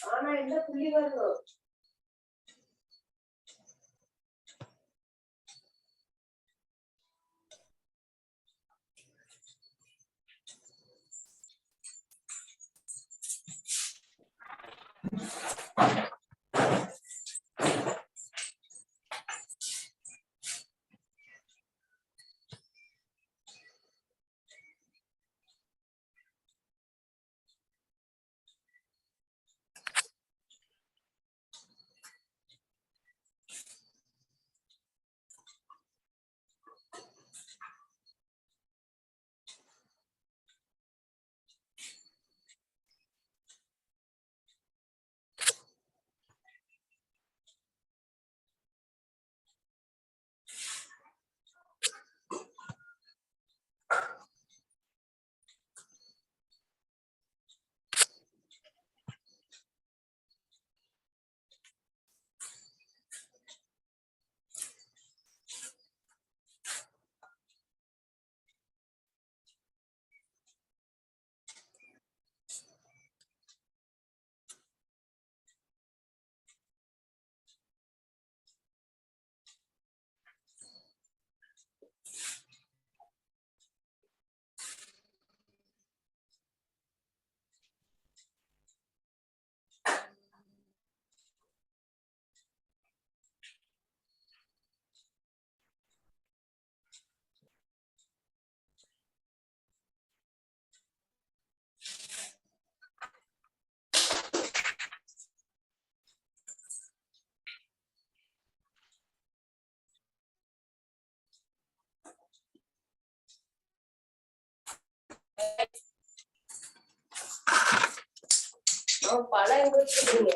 ஆனா என்ன புள்ளி வரும்? பழம் எங்க வச்சிருக்கீங்க?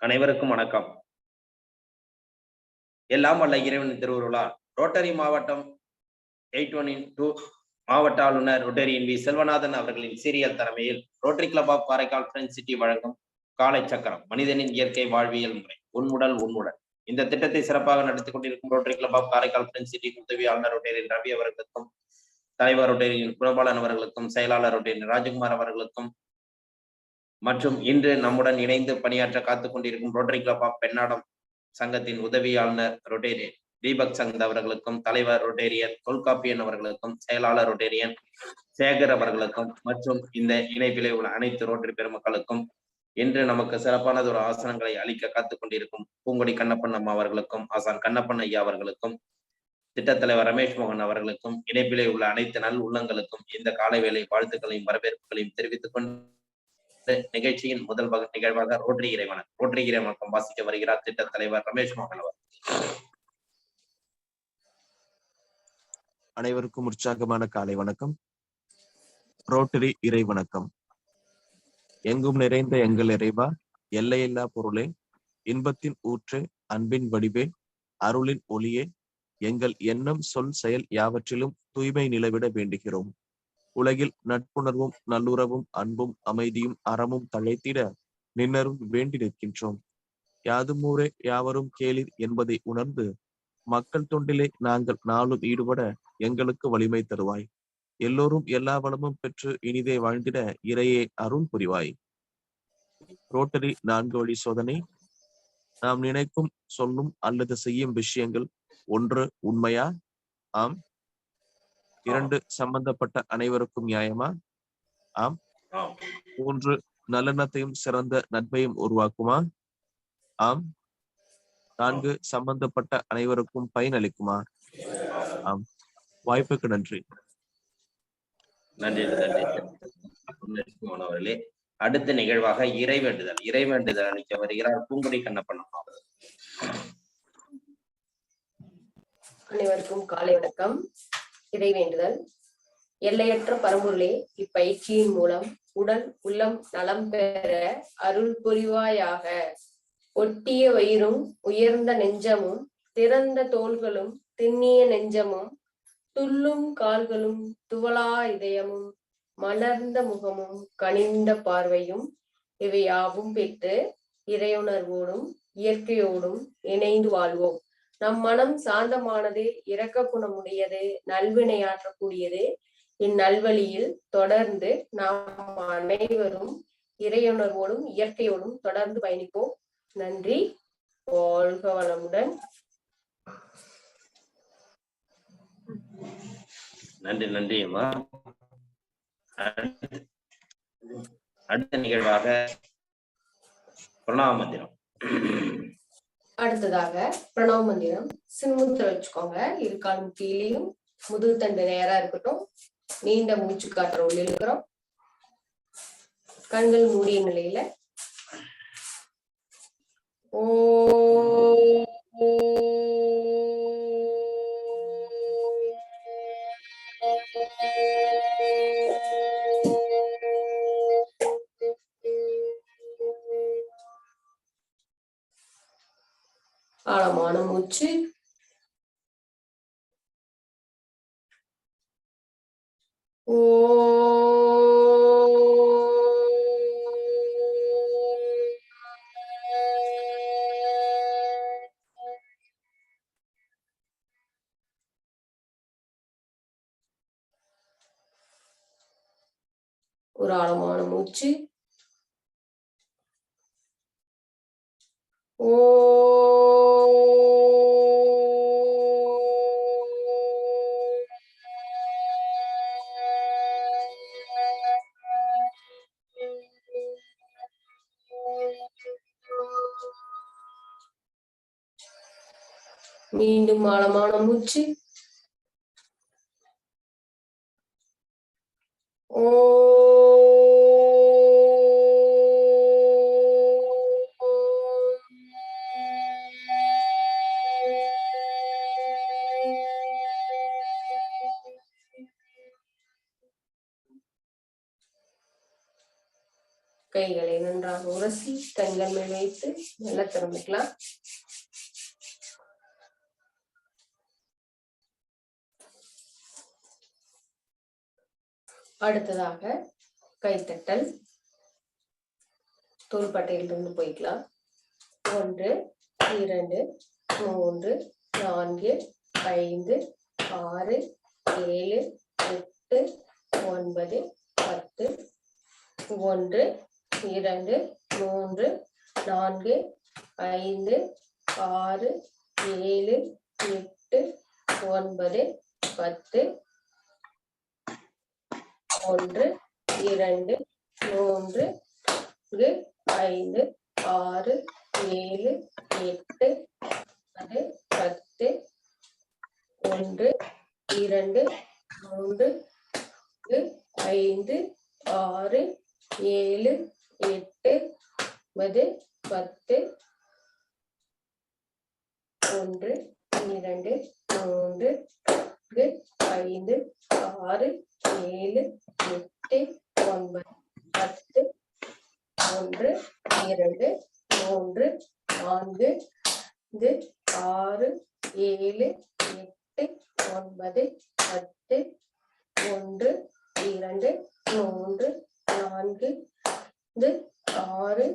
அனைவருக்கும் வணக்கம். எல்லாம் வல்ல இறைவன் திருவுருளால் ரோட்டரி மாவட்டம் 812 மாவட்ட ஆளுநர் ரொட்டேரியன் வி செல்வநாதன் அவர்களின் சீரியல் தலைமையில் Rotary Club of Karaikal Friends City வழங்கும் காலை சக்கரம் மனிதனின் இயற்கை வாழ்வியல் முறை உன்முடல் உன்முடன் இந்த திட்டத்தை சிறப்பாக நடத்தி கொண்டிருக்கும் Rotary Club of Karaikal Friends City உதவி ஆளுநர் ரொட்டேரியன் ரவி அவர்களுக்கும், தலைவர் ரொட்டேரியன் குணபாலன் அவர்களுக்கும், செயலாளர் ரொட்டேரியன் ராஜகுமார் அவர்களுக்கும் மற்றும் இன்று நம்முடன் இணைந்து பணியாற்ற காத்துக் கொண்டிருக்கும் ரோட்டரி கிளப் ஆஃப் பெண்ணாடம் சங்கத்தின் உதவி ஆளுநர் ரொட்டேரியன் தீபக் சந்த் அவர்களுக்கும், தலைவர் ரொட்டேரியன் தொல்காப்பியன் அவர்களுக்கும், செயலாளர் ரொட்டேரியன் சேகர் அவர்களுக்கும் மற்றும் இந்த இணைப்பிலே உள்ள அனைத்து ரோட்டரி பெருமக்களுக்கும் இன்று நமக்கு சிறப்பானது ஒரு ஆசனங்களை அளிக்க காத்துக் கொண்டிருக்கும் பூங்கொடி கண்ணப்பன் அம்மா அவர்களுக்கும், ஆசான் கண்ணப்பன் ஐயா அவர்களுக்கும், திட்டத்தலைவர் ரமேஷ் மோகன் அவர்களுக்கும், இணைப்பிலே உள்ள அனைத்து நல் உள்ளங்களுக்கும் இந்த காலை வேளை வாழ்த்துக்களையும் வரவேற்புகளையும் தெரிவித்துக் கொண்டு நிகழ்ச்சியின் முதல் நிகழ்வாக ரோட்டரி இறைவணக்கம் வாசிக்க வருகிறார் திட்ட தலைவர் ரமேஷ் மோகன் அவர். அனைவருக்கும் உற்சாகமான காலை வணக்கம். ரோட்டரி இறை வணக்கம். எங்கும் நிறைந்த எங்கள் இறைவா, எல்லையில்லா பொருளே, இன்பத்தின் ஊற்றே, அன்பின் வடிவே, அருளின் ஒளியே, எங்கள் எண்ணம் சொல் செயல் யாவற்றிலும் தூய்மை நிலவிட வேண்டுகிறோம். உலகில் நட்புணர்வும் நல்லுறவும் அன்பும் அமைதியும் அறமும் தழைத்திட நின்னரும் வேண்டி நிற்கின்றோம். யாதுமூரே யாவரும் கேளிர் என்பதை உணர்ந்து மக்கள் தொண்டிலே நாங்கள் நாளும் ஈடுபட எங்களுக்கு வலிமை தருவாய். எல்லோரும் எல்லா வளமும் பெற்று இனிதே வாழ்ந்திட இறையே அருள் புரிவாய். ரோட்டரி 4 வழி சோதனை. நாம் நினைக்கும் சொல்லும் அல்லது செய்யும் விஷயங்கள் 1 உண்மையா? ஆம். 2 சம்பந்தப்பட்ட அனைவருக்கும் நியாயமா? ஆம். ஆம். 3 நல்லெண்ணத்தையும் சிறந்த நட்பையும் உருவாக்குமா? ஆம். 4 சம்பந்தப்பட்ட அனைவருக்கும் பயனளிக்குமா? ஆம். வாய்ப்புக்கு நன்றி. நன்றி நன்றி அவர்களே. அடுத்த நிகழ்வாக இறைவேண்டுதல் அளிக்க வருகிறார் பூங்குடி கண்ணப்பன். அனைவருக்கும் காலை வணக்கம். இறைவேண்டுதல். எல்லையற்ற பரம்பொருளே, இப்பயிற்சியின் மூலம் உடல் உள்ளம் நலம் பெற அருள் புரிவாயாக. ஒட்டிய வயிறும் உயர்ந்த நெஞ்சமும் திறந்த தோள்களும் திண்ணிய நெஞ்சமும் துள்ளும் கால்களும் துவளா இதயமும் மலர்ந்த முகமும் கனிந்த பார்வையும் இவையாவும் பெற்று இறையுணர்வோடும் இயற்கையோடும் இணைந்து வாழ்வோம். நம் மனம் சாந்தமானது, இரக்க குணமுடையது, நல்வினையாற்றக்கூடியது. இந்நல்வழியில் தொடர்ந்து நாம் அனைவரும் இறையுணர்வோடும் இயற்கையோடும் தொடர்ந்து பயணிப்போம். நன்றி. வாழ்க வளமுடன். நன்றி நன்றி அம்மா. அடுத்த நிகழ்வாக பிரணவ மந்திரம். அடுத்ததாக பிரணவ மந்திரம். சின்முத்திர வச்சுக்கோங்க. இரு கால் முட்டியிலையும் முதுகு தண்டு நேரா இருக்கட்டும். நீண்ட மூச்சு காற்ற உள்ள இருக்கிறோம். கண்கள் மூடிய நிலையில ஓ ஆழமான மூச்சு. ஓ ஒரு ஆழமான மூச்சு. ஓ மீண்டும் ஆழமான மூச்சு. ஓ கைகளை நன்றாக உரசி கண்கள் மேல் வைத்து நல்லா திறந்துக்கலாம். அடுத்ததாக கைத்தட்டல். தோள்பட்டையிலிருந்து போய்க்கலாம். 1 2 3 4 5 6 7 8 9 10. 1 2 3 4 5 6 7 8 9 10. 1 2 3 5 6 7 8 9 10. 1 2 3 5 6 7 8 9 10. 1 2 3 5 6 7 8 9 10. 1 2 3 4 6 7 8 9 10. 1 2 3 4 6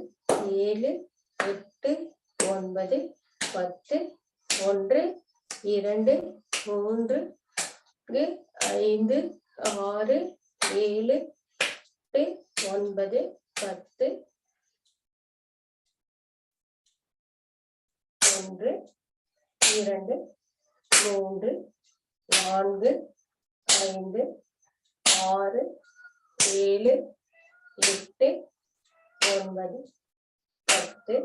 7 8 9 10. 1 2 3 5 6 7 8 9 10. 1 2 3 4 5 6 7 8 9 10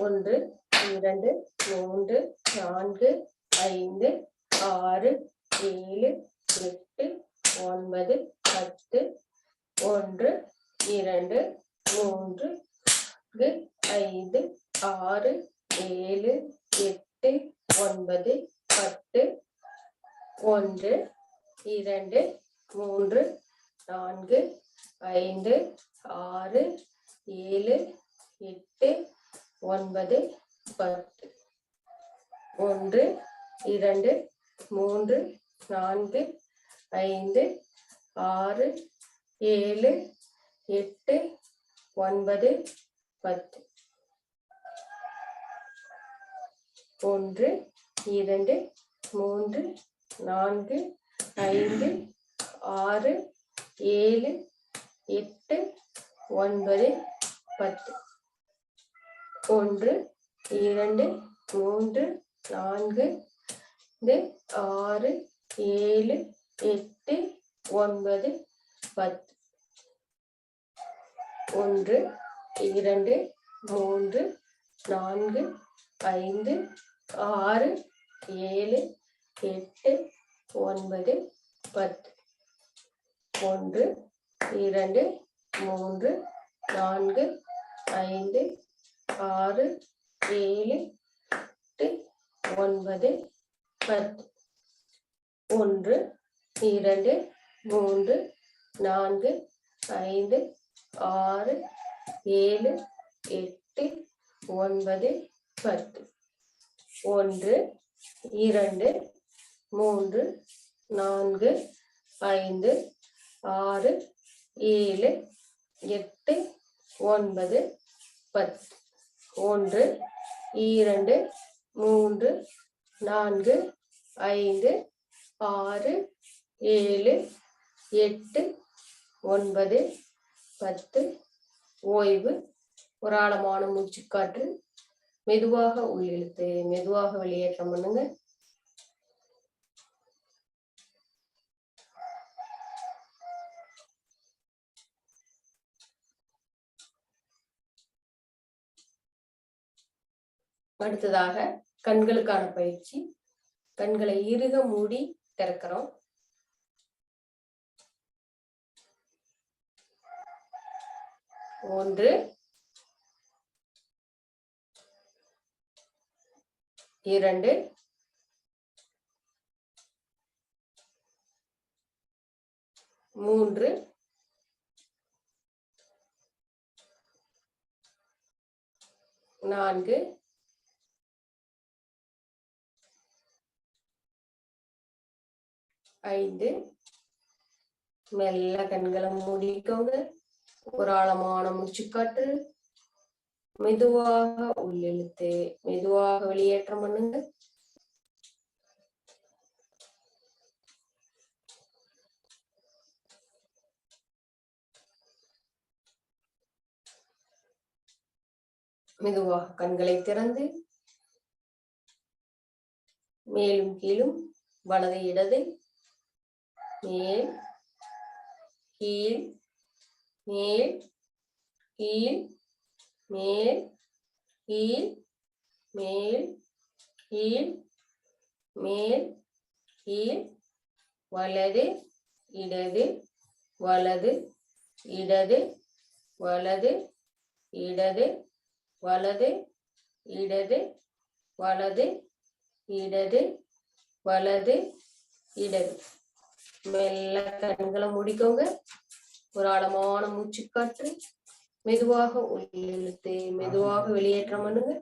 1 2 3 4 5 6 7 8 9 10 1 2 3 5 6 7 8 9 10 1 2 3 4 5 6 7 8 9 10 1 2 3 4 5 6 7 8 9 10 1 2 3 4 5 6 7 8 9 10 1 2 3 4 6 7 8 9 10 1 2 3 4 5 6 7 8 9 10 1 2 3 4 5 6 7 8 9 10 1 2 3 4 5 6 7 8 9 10 1 2 3 4 5 6 7 8 9 10 1 2 3 4 5 6 7 8 9 10 ஓய்வு. ஒரு ஆழமான மூச்சுக்காற்று. மெதுவாக உள்ளிழுத்து மெதுவாக வெளியேற்றம் பண்ணுங்க. அடுத்ததாக கண்களுக்கான பயிற்சி. கண்களை இறுக மூடி திறக்கிறோம். ஒன்று, 2, 3, 4, 5. மெல்ல கண்களை மூடிக்கோங்க. ஒரு ஆழமான மூச்சுக்காற்று. மெதுவாக உள்ளிழுத்து மெதுவாக வெளியேற்றம் பண்ணுங்க. மெதுவாக கண்களை திறந்து மேலும் கீழும் வலது இடது மேல் கீழ் மேல் கீழ் மேல் கீழ் மேல் கீழ் மேல் கீழ் வலது இடது வலது இடது வலது இடது வலது இடது வலது இடது வலது இடது. மெல்ல கண்களை மூடிக்கோங்க. ஒரு ஆழமான மூச்சுக்காற்று. மெதுவாக உள்ளிழுத்து மெதுவாக வெளியேற்றம் பண்ணுங்க.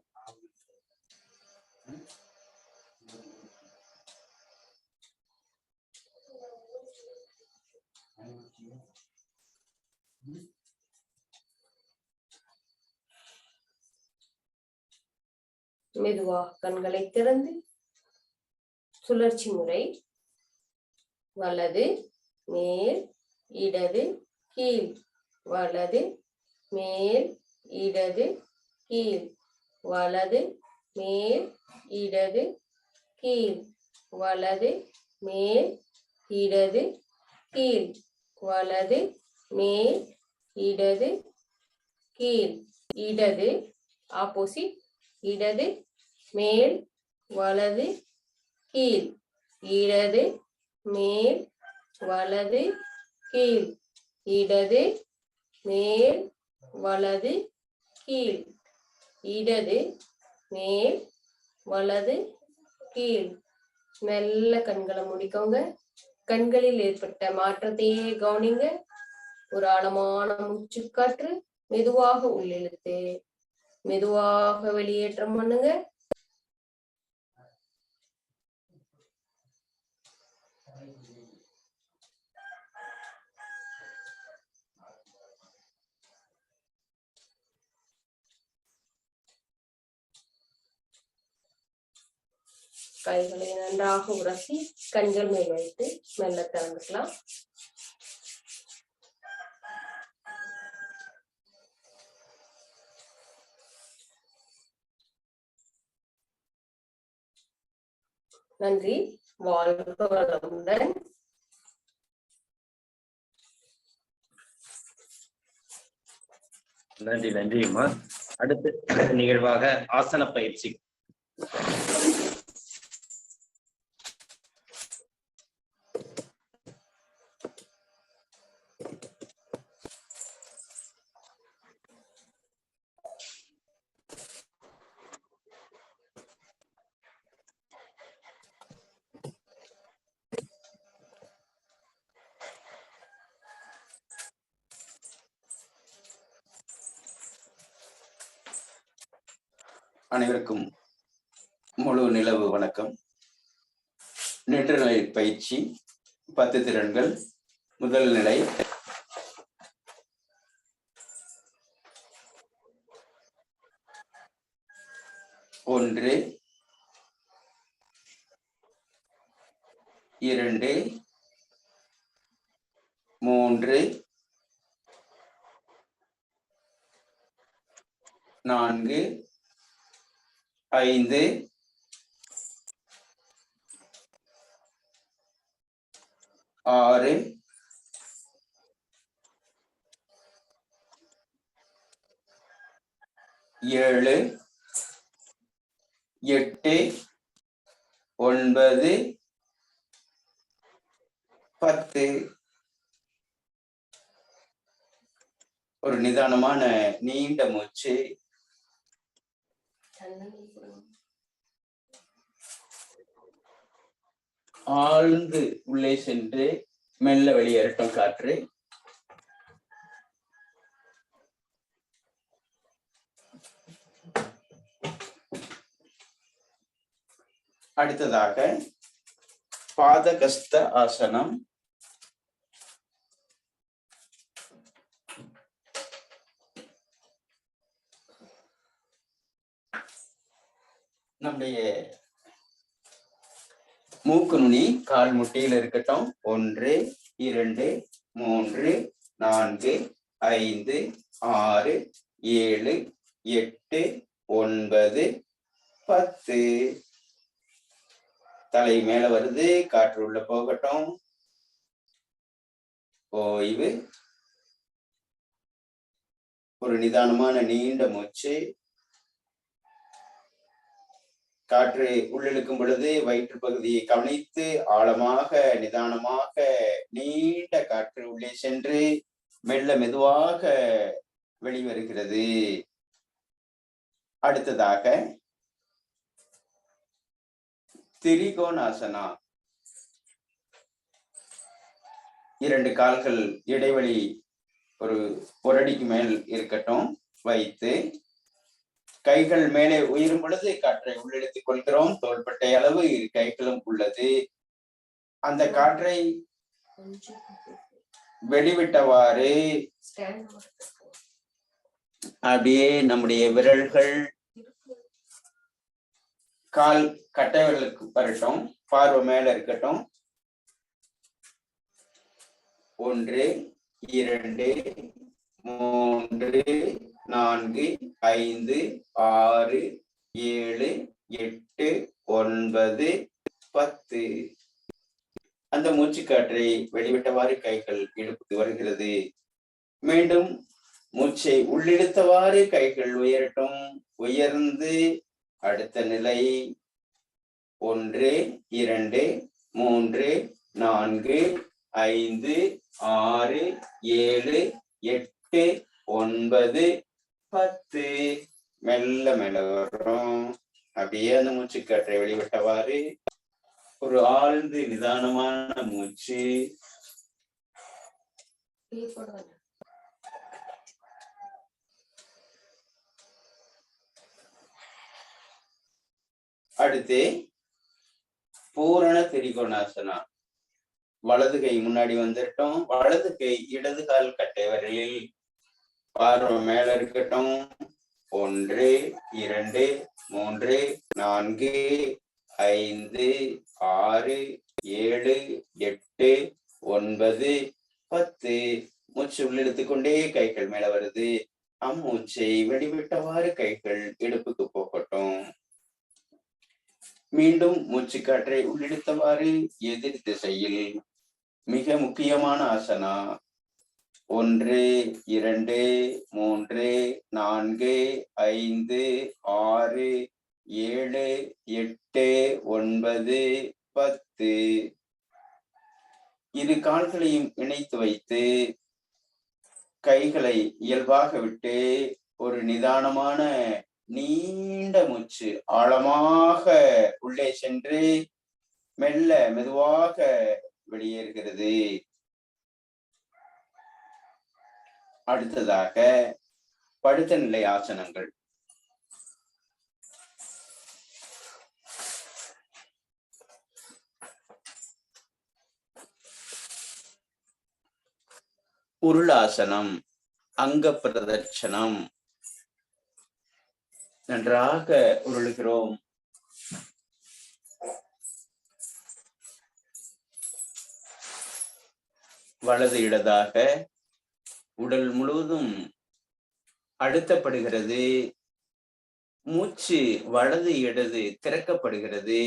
மெதுவாக கண்களை திறந்து சுழற்சி முறை. வலது மேல் இடது கீழ் வலது மேல் இடது கீழ் வலது மேல் இடது கீழ் வலது மேல் இடது கீழ், வலது, மேல், இடது, கீழ், இடது, ஆப்போசிட், இடது, மேல், வலது, கீழ், இடது, மேல், வலது, கீழ், இடது, மேல், வலது, கீழ், இடது, மேல், வலது, கீழ். மெல்ல கண்களை முடிக்கோங்க. கண்களில் ஏற்பட்ட மாற்றத்தையே கவனிங்க. ஒரு ஆழமான மூச்சுக்காற்று மெதுவாக உள்ளிழுத்து மெதுவாக வெளியேற்றம் பண்ணுங்க. கைகளை நன்றாக உரசி கண்கள் மேல் வைத்து மெல்ல திறந்துக்கலாம். நன்றி. வாழ்க வளமுடன். நன்றி நன்றிம்மா. அடுத்த நிகழ்வாக ஆசன பயிற்சி. அனைவருக்கும் முழு நிலவு வணக்கம். நேற்று நிலை பயிற்சி 10 திறன்கள். முதல் நிலை ஒன்று, 2, 3, 4, 5, 6, 7, 8, 9, 10. ஒரு நிதானமான நீண்ட மூச்சு. ஆழ்ந்து உள்ளே சென்று மெல்ல வெளியேறட்டும் காற்று. அடுத்ததாக பாதகஸ்த ஆசனம். நம்முடைய மூக்கு நுனி கால் முட்டியில் இருக்கட்டும். 1, 2, 3, 4, 5, 6, 7, 8, 9, 10. தலை மேல வருது, காற்று உள்ள போகட்டும். ஓய்வு. ஒரு நிதானமான நீண்ட மூச்சு. காற்று உள்ளிழுக்கும் பொழுது வயிற்று பகுதியை கவனித்து ஆழமாக நிதானமாக நீண்ட காற்று உள்ளே சென்று மெல்ல மெதுவாக வெளிவருகிறது. அடுத்ததாக திரிகோணாசனா. 2 கால்கள் இடைவெளி ஒரு அடிக்கு மேல் இருக்கட்டும் வைத்து கைகள் மேலே உயரும் பொழுது காற்றை உள்ளிழுத்துக் கொள்கிறோம். தோள்பட்டை அளவு 2 கைகளும் உள்ளது. அந்த காற்றை வெளிவிட்டவாறு அப்படியே நம்முடைய விரல்கள் கால் கட்டை விரலுக்கு வரட்டும். பார்வை மேல இருக்கட்டும். 1, 2, 3, 4, 5, 6, 7, 8, 9, 10. அந்த மூச்சுக்காற்றை வெளிவிட்டவாறு கைகள் இடுப்புக்கு வருகிறது. மீண்டும் மூச்சை உள்ளிழுத்தவாறு கைகள் உயரட்டும். உயர்ந்து அடுத்த நிலை 1 2 3 4 5 6 7 8 9 10. மெல்ல மெல்ல வரும். அப்படியே அந்த மூச்சுக்காற்றை வெளிவிட்டவாறு ஒரு ஆழ்ந்து நிதானமான மூச்சு. அடுத்து பூரண திரிகோணாசனா. வலது கை முன்னாடி வந்துட்டோம். வலது கை இடது கால் கட்டை விரலில் பார்வை மேல இருக்கட்டும். 1 2 3 4 5 6 7 8 9 10. மூச்சு உள்ளிழுத்துக்கொண்டே கைகள் மேல வருது. அம்மூச்சை வெளிவிட்டவாறு கைகள் இடுப்புக்கு போகட்டும். மீண்டும் மூச்சுக்காற்றை உள்ளிழுத்தவாறு எதிர் திசையில். மிக முக்கியமான ஆசனா. 1 2 3 4 5 6 7 8 9 10. இரு கால்களையும் இணைத்து வைத்து கைகளை இயல்பாக விட்டு ஒரு நிதானமான நீண்ட மூச்சு ஆழமாக உள்ளே சென்று மெல்ல மெதுவாக வெளியேறுகிறது. அடுத்ததாக படுத்த நிலை ஆசனங்கள். உருளாசனம், அங்க பிரதட்சணம். நன்றாக உருளுகிறோம். வலது இடதாக உடல் முழுவதும் அழுத்தப்படுகிறது. மூச்சு வலது இடது திறக்கப்படுகிறது.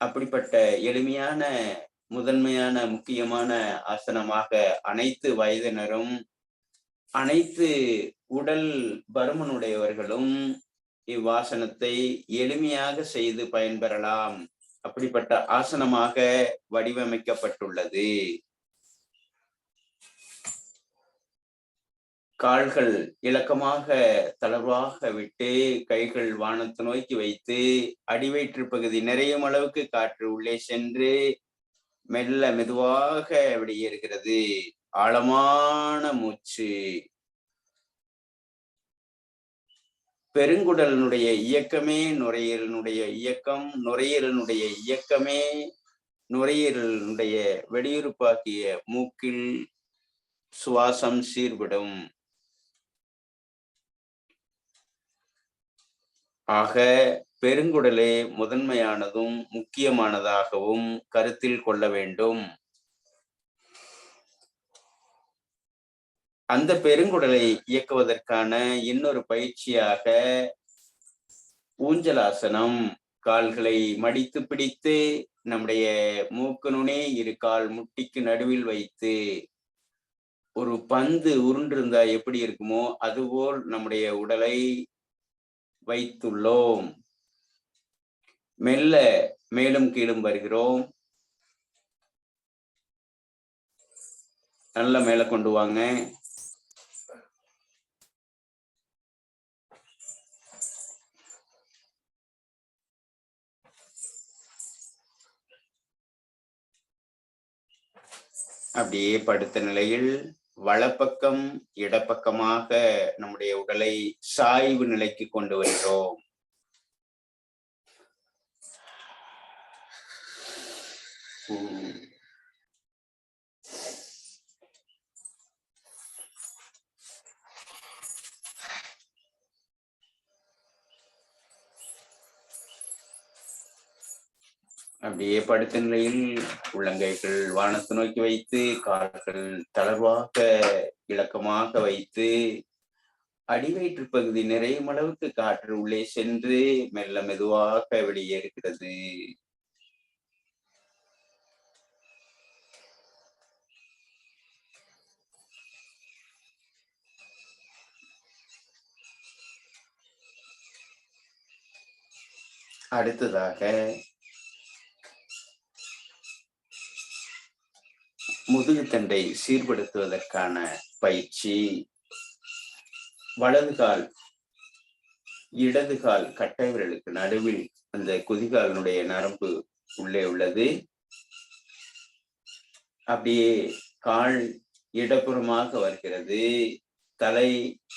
அப்படிப்பட்ட எளிமையான முதன்மையான முக்கியமான ஆசனமாக அனைத்து வயதினரும் அனைத்து உடல் பருமனுடையவர்களும் இவ்வாசனத்தை எளிமையாக செய்து பயன்பெறலாம். அப்படிப்பட்ட ஆசனமாக வடிவமைக்கப்பட்டுள்ளது. கால்கள் இலக்கமாக தளர்வாக விட்டு கைகள் வானத்தை நோக்கி வைத்து அடிவயிற்று பகுதி நிறையும் அளவுக்கு காற்று உள்ளே சென்று மெல்ல மெதுவாக வெளியேறுகிறது. ஆழமான மூச்சு. பெருங்குடலினுடைய இயக்கமே நுரையீரலினுடைய இயக்கம். நுரையீரலினுடைய இயக்கமே நுரையீரலினுடைய வெளியுறுப்பாகிய மூக்கில் சுவாசம் சீர்படும். ஆக பெருங்குடலே முதன்மையானதும் முக்கியமானதாகவும் கருத்தில் கொள்ள வேண்டும். அந்த பெருங்குடலை இயக்குவதற்கான இன்னொரு பயிற்சியாக ஊஞ்சலாசனம். கால்களை மடித்து பிடித்து நம்முடைய மூக்கு நுனி இரு கால் முட்டிக்கு நடுவில் வைத்து ஒரு பந்து உருண்டிருந்தா எப்படி இருக்குமோ அதுபோல் நம்முடைய உடலை வைத்துள்ளோம். மெல்ல மேலும் கீழும் வருகிறோம். நல்ல மேல கொண்டு வாங்க. அப்படியே படுத்த நிலையில் வலப்பக்கம் இடப்பக்கமாக நம்முடைய உடலை சாய்வு நிலைக்கு கொண்டு வருகிறோம். அப்படியே படுத்த நிலையில் உள்ளங்கைகள் வானத்தை நோக்கி வைத்து கால்கள் தளர்வாக இலக்கமாக வைத்து அடிவயிற்று பகுதி நிறையும் அளவுக்கு காற்று உள்ளே சென்று மெல்ல மெதுவாக வெளியேறுகிறது. அடுத்ததாக முதுகுத்தண்டை சீர்படுத்துவதற்கான பயிற்சி. வலது கால் இடது கால் கட்டை விரலுக்கு நடுவில் அந்த குதிகாலினுடைய நரம்பு உள்ளே உள்ளது. அப்படியே கால் இடப்புறமாக வருகிறது, தலை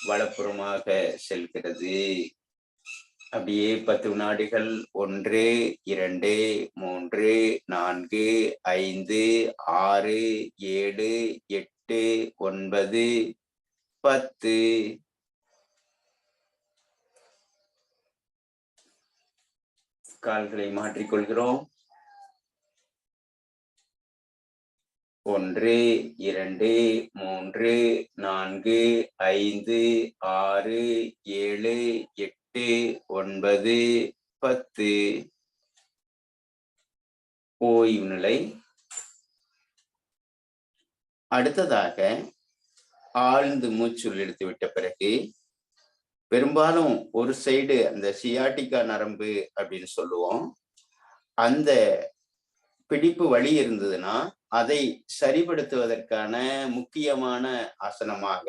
வலப்புறமாக செல்கிறது. அப்படியே 10 வினாடிகள். 1 2 3 4 5 6 7 8 9 10. கால்களை மாற்றிக்கொள்கிறோம். 1 2 3 4 5 6 7 8 9 10. ஓய்வு நிலை. அடுத்ததாக ஆழ்ந்து மூச்சு இழுத்து விட்ட பிறகு, பெரும்பாலும் ஒரு சைடு அந்த சியாட்டிகா நரம்பு அப்படின்னு சொல்லுவோம், அந்த பிடிப்பு வலி இருந்ததுன்னா அதை சரிப்படுத்துவதற்கான முக்கியமான ஆசனமாக,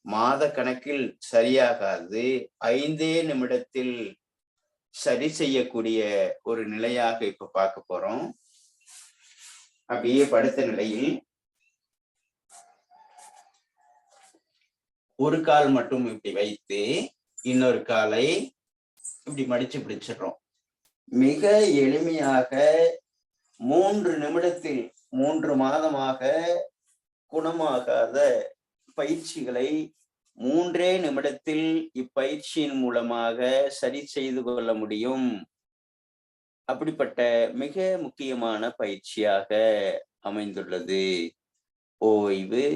மாத கணக்கில் சரியாகாது 5 நிமிடத்தில் சரி செய்யக்கூடிய ஒரு நிலையாக இப்ப பார்க்க போறோம். அப்படியே படுத்த நிலையில் ஒரு கால் மட்டும் இப்படி வைத்து இன்னொரு காலை இப்படி மடிச்சு பிடிச்சிடுறோம். மிக எளிமையாக 3 நிமிடத்தில் 3 மாதமாக குணமாகாத பயிற்சிகளை 3 நிமிடத்தில் இப்பயிற்சியின் மூலமாக சரி செய்து கொள்ள முடியும். அப்படிப்பட்ட மிக முக்கியமான பயிற்சியாக அமைந்துள்ளது. ஓய்வு.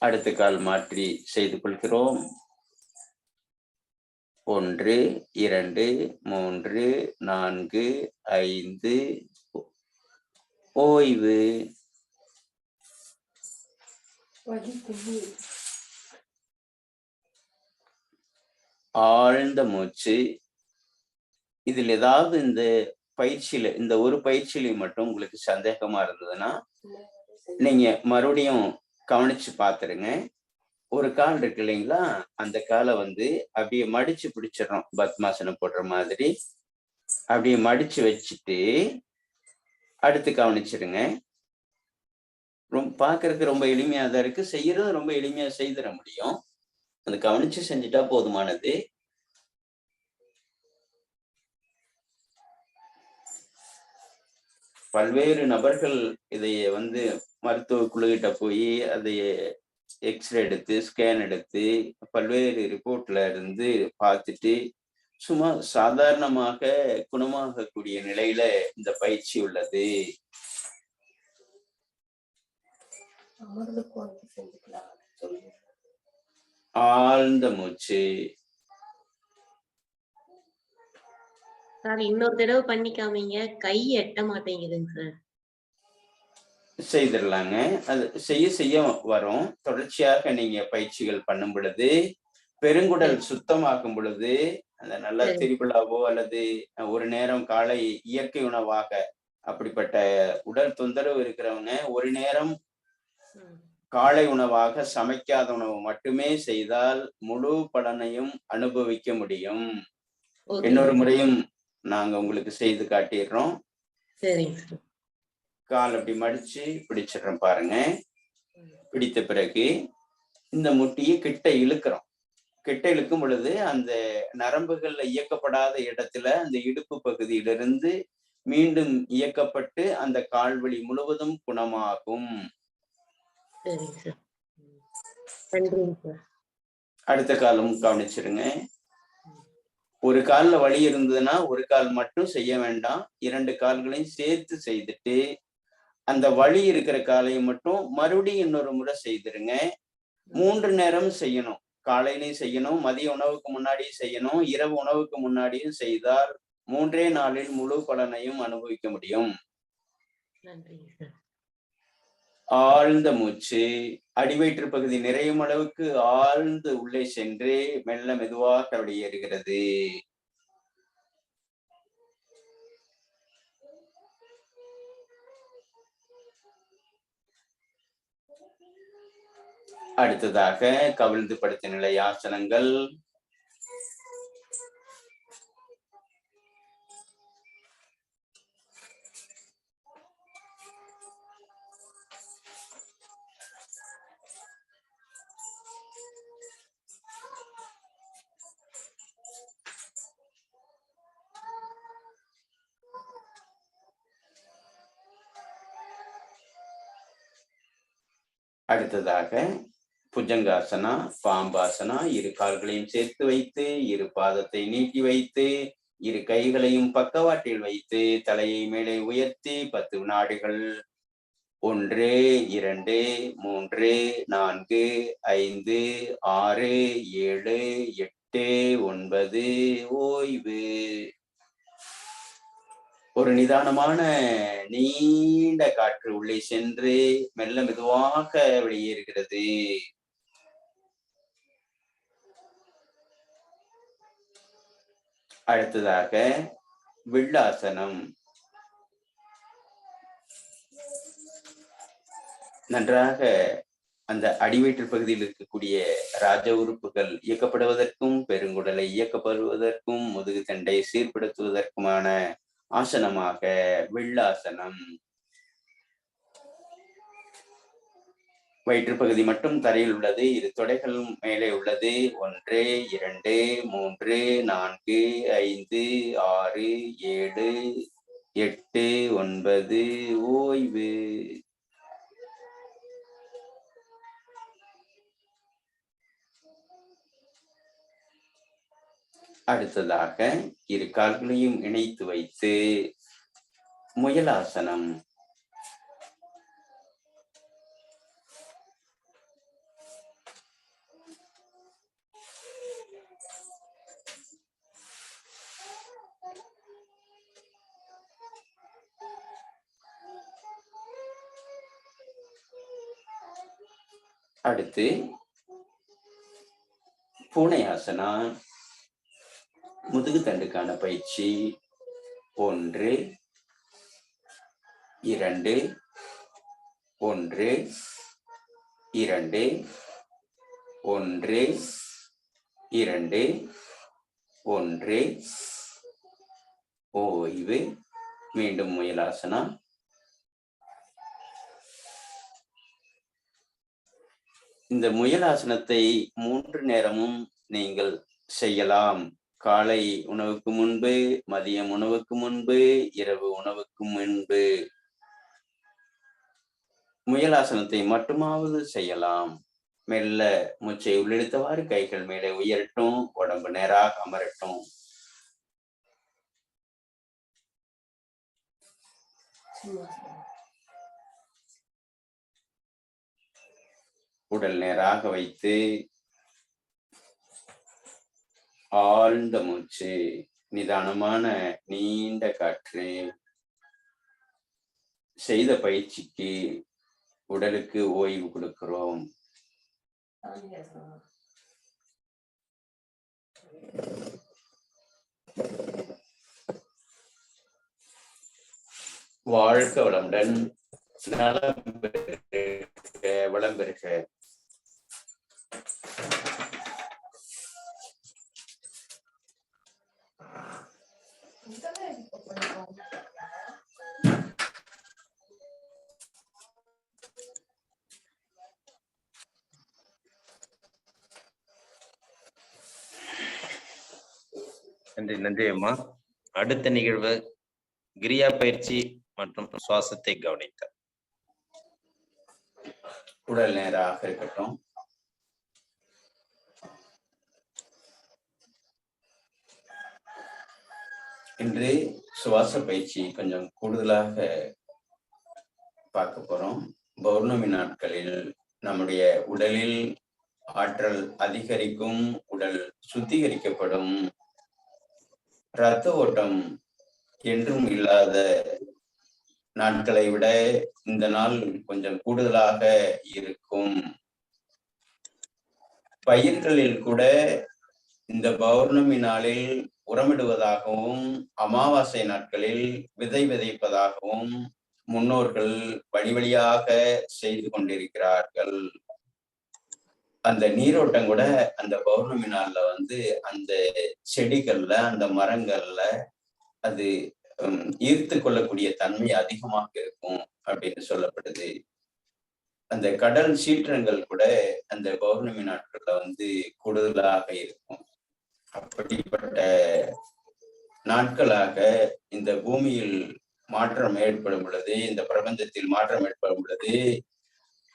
அடுத்த கால் மாற்றி செய்து கொள்கிறோம். 1 2 3 4 5. ஓய்வு. ஆழ்ந்த மூச்சு. இதில் ஏதாவது இந்த பயிற்சியில, இந்த ஒரு பயிற்சியில மட்டும் உங்களுக்கு சந்தேகமா இருந்ததுன்னா நீங்க மறுபடியும் கவனிச்சு பாத்துருங்க. ஒரு கால் இருக்கு இல்லைங்களா, அந்த காலை அப்படியே மடிச்சு பிடிச்சிடறோம். பத்மாசனம் போடுற மாதிரி அப்படியே மடிச்சு வச்சுட்டு அடுத்து கவனிச்சிடுங்க. பாக்குறதுக்கு ரொம்ப எளிமையா தான் இருக்கு, செய்யறது ரொம்ப எளிமையா செய்திட முடியும். அது கவனிச்சு செஞ்சுட்டா போதுமானது. பல்வேறு நபர்கள் இதைய மருத்துவ குழுகிட்ட போய் அதை எக்ஸ்ரே எடுத்து ஸ்கேன் எடுத்து பல்வேறு ரிப்போர்ட்ல இருந்து பார்த்துட்டு சும்மா சாதாரணமாக குணமாகக்கூடிய நிலையில இந்த பயிற்சி உள்ளது. ஆழ்ந்த மூச்சு. சார் இன்னொரு தடவை பண்ணிக்காமீங்க, கை எட்ட மாட்டேங்குதுங்க சார். செய்திடலாங்க. அது செய்ய செய்ய வரும். தொடர்ச்சியாக நீங்க பயிற்சிகள் பண்ணும் பொழுது, பெருங்குடல் சுத்தமாக்கும் பொழுது, அந்த நல்ல திரிபுலாவோ அல்லது ஒரு நேரம் காலை இயற்கை உணவாக, அப்படிப்பட்ட உடல் தொந்தரவு இருக்கிறவங்க ஒரு நேரம் காலை உணவாக சமைக்காத உணவு மட்டுமே செய்தால் முழு பலனையும் அனுபவிக்க முடியும். இன்னொரு முறையும் நாங்க உங்களுக்கு செய்து காட்டிடுறோம். கால் அப்படி மடிச்சு பிடிச்சிடுறோம் பாருங்க. பிடித்த பிறகு இந்த முட்டியை கிட்ட இழுக்கிறோம். கிட்ட இழுக்கும் பொழுது அந்த நரம்புகள்ல இயக்கப்படாத இடத்துல அந்த இடுப்பு பகுதியிலிருந்து மீண்டும் இயக்கப்பட்டு அந்த கால்வலி முழுவதும் குணமாகும். அடுத்த காலம் கவனிச்சிருங்க. ஒரு கால்ல வலி இருந்ததுன்னா ஒரு கால் மட்டும் செய்ய வேண்டாம், 2 கால்களையும் சேர்த்து செய்துட்டு அந்த வலி இருக்கிற காலையும் மட்டும் மறுபடியும் இன்னொரு முறை செய்திருங்க. 3 நேரம் செய்யணும். காலையிலையும் செய்யணும், மதிய உணவுக்கு முன்னாடியும் செய்யணும், இரவு உணவுக்கு முன்னாடியும் செய்தால் 3 நாளில் முழு பலனையும் அனுபவிக்க முடியும். ஆழ்ந்த மூச்சு. அடிவயிற்று பகுதி நிறையும் அளவுக்கு ஆழ்ந்து உள்ளே சென்று மெல்ல மெதுவாக வெளியேறுகிறது. அடுத்ததாக கவிழ்ந்து படுத்த நிலை ஆசனங்கள். அடுத்ததாக புஜங்காசனா, பாம்பாசனா. இரு கால்களையும் சேர்த்து வைத்து இரு பாதத்தை நீட்டி வைத்து இரு கைகளையும் பக்கவாட்டில் வைத்து தலையை மேலே உயர்த்தி 10 வினாடிகள் 1 2 3 4 5 6 7 8 9 ஓய்வு. ஒரு நிதானமான நீண்ட காற்று உள்ளே சென்று மெல்ல மெதுவாக வெளியேறுகிறது. அடுத்ததாக வில்லாசனம். நன்றாக அந்த அடிவயிற்று பகுதியில் இருக்கக்கூடிய ராஜ உறுப்புகள் இயக்கப்படுவதற்கும் பெருங்குடலை இயக்கப்படுவதற்கும் முதுகு தண்டை சீர்படுத்துவதற்குமான ஆசனமாக வில்லாசனம். வயிற்றுப்பகுதி மட்டும் தரையில் உள்ளது. இரு தொடைகள் மேலே உள்ளது. 1 2 3 4 5 6 7 8 9 ஓய்வு. அடுத்ததாக இரு கால்களையும் இணைத்து வைத்து முயலாசனம். அடுத்து பூனையாசனா. முதுகு தண்டுக்கான பயிற்சி. 1 2 1 2 1 2 1 ஓய்வு. மீண்டும் முயலாசனா. இந்த முயலாசனத்தை 3 நேரமும் நீங்கள் செய்யலாம். காலை உணவுக்கு முன்பு, மதியம் உணவுக்கு முன்பு, இரவு உணவுக்கு முன்பு. முயலாசனத்தை மட்டுமாவது செய்யலாம். மெல்ல மூச்சை உள்ளிழுத்தவாறு கைகள் மேலே உயரட்டும். உடம்பு நேராக அமரட்டும். உடல் நேராக வைத்து ஆழ்ந்த மூச்சு, நிதானமான நீண்ட காற்று. செய்த பயிற்சிக்கு உடலுக்கு ஓய்வு கொடுக்கிறோம். வாழ்க வளமுடன், நலம் பெறுக, வளம் பெறுக. நன்றி நன்றி அம்மா. அடுத்த நிகழ்வு கிரியா பயிற்சி மற்றும் சுவாசத்தை கவனித்த. உடல் நேராக இருக்கட்டும். இன்று சுவாச பயிற்சி கொஞ்சம் கூடுதலாக பார்க்க போறோம். பௌர்ணமி நாட்களில் நம்முடைய உடலில் ஆற்றல் அதிகரிக்கும், உடல் சுத்திகரிக்கப்படும். இரத்த ஓட்டம் என்றும் இல்லாத நாட்களை விட இந்த நாள் கொஞ்சம் கூடுதலாக இருக்கும். பயிர்களில் கூட இந்த பௌர்ணமி நாளில் உரமிடுவதாகவும் அமாவாசை நாட்களில் விதை விதைப்பதாகவும் முன்னோர்கள் வழி வழியாக செய்து கொண்டிருக்கிறார்கள். அந்த நீரோட்டம் கூட அந்த பௌர்ணமி நாள்ல அந்த செடிகள்ல அந்த மரங்கள்ல அது ஈர்த்து கொள்ளக்கூடிய தன்மை அதிகமாக இருக்கும் அப்படின்னு சொல்லப்படுது. அந்த கடல் சீற்றங்கள் கூட அந்த பௌர்ணமி நாட்கள்ல கூடுதலாக இருக்கும். அப்படிப்பட்ட நாட்களாக இந்த பூமியில் மாற்றம் ஏற்படும் பொழுது, இந்த பிரபஞ்சத்தில் மாற்றம் ஏற்படும் பொழுது,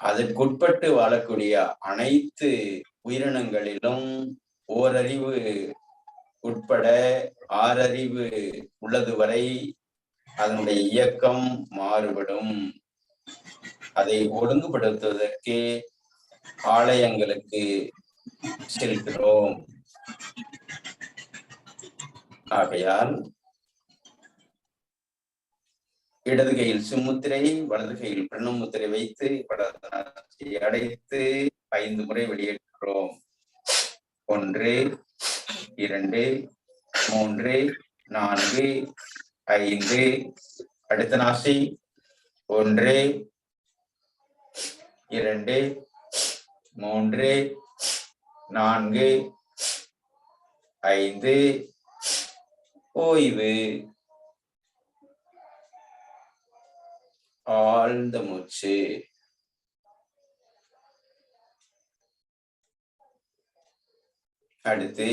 அதற்குட்பட்டு வாழக்கூடிய அனைத்து உயிரினங்களிலும் ஓரறிவு உட்பட 6 அறிவு உள்ளது வரை அதனுடைய இயக்கம் மாறுபடும். அதை ஒழுங்குபடுத்துவதற்கு ஆலயங்களுக்கு செல்கிறோம். ஆகையால் இடது கையில் சிம்முத்திரை, வலது கையில் பிரணவ முத்திரை வைத்து அடைத்து 5 முறை வெளியேற்றுகிறோம். 1, 2, 3, 4, 5. அடுத்த நாசி 1, 2, 3, 4, 5. ஓய்வு. ஆழ்ந்த மூச்சு. அடுத்து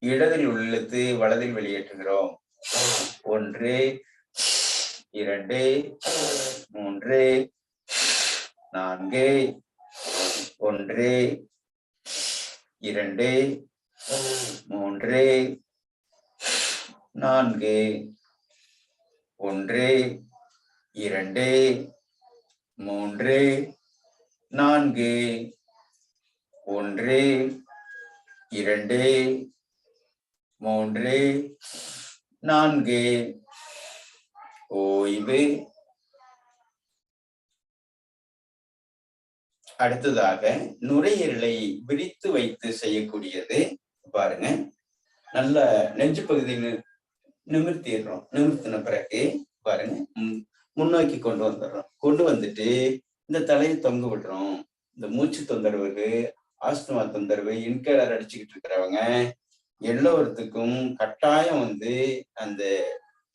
இடதில் உள்ளிழுத்து வலதில் வெளியேற்றுகிறோம். 1, 2, 3, 4. 1, 2, 3, 4. 1, 2, 3, 4. 1, 2, 3, 4. ஓய்வு. அடுத்ததாக நுரையீரலை விரித்து வைத்து செய்யக்கூடியது. பாருங்க, நல்ல நெஞ்சு பகுதியில் நிமிர்த்திடுறோம். நிமிர்த்தின பிறகு பாருங்க, முன்னோக்கி கொண்டு வந்துடுறோம். கொண்டு வந்துட்டு இந்த தலையை தொங்க விடுறோம். இந்த மூச்சு தொந்தரவுக்கு, ஆஸ்துமா தொந்தரவு, இன்கேலர் அடிச்சுக்கிட்டு இருக்கிறவங்க எல்லோருத்துக்கும் கட்டாயம் அந்த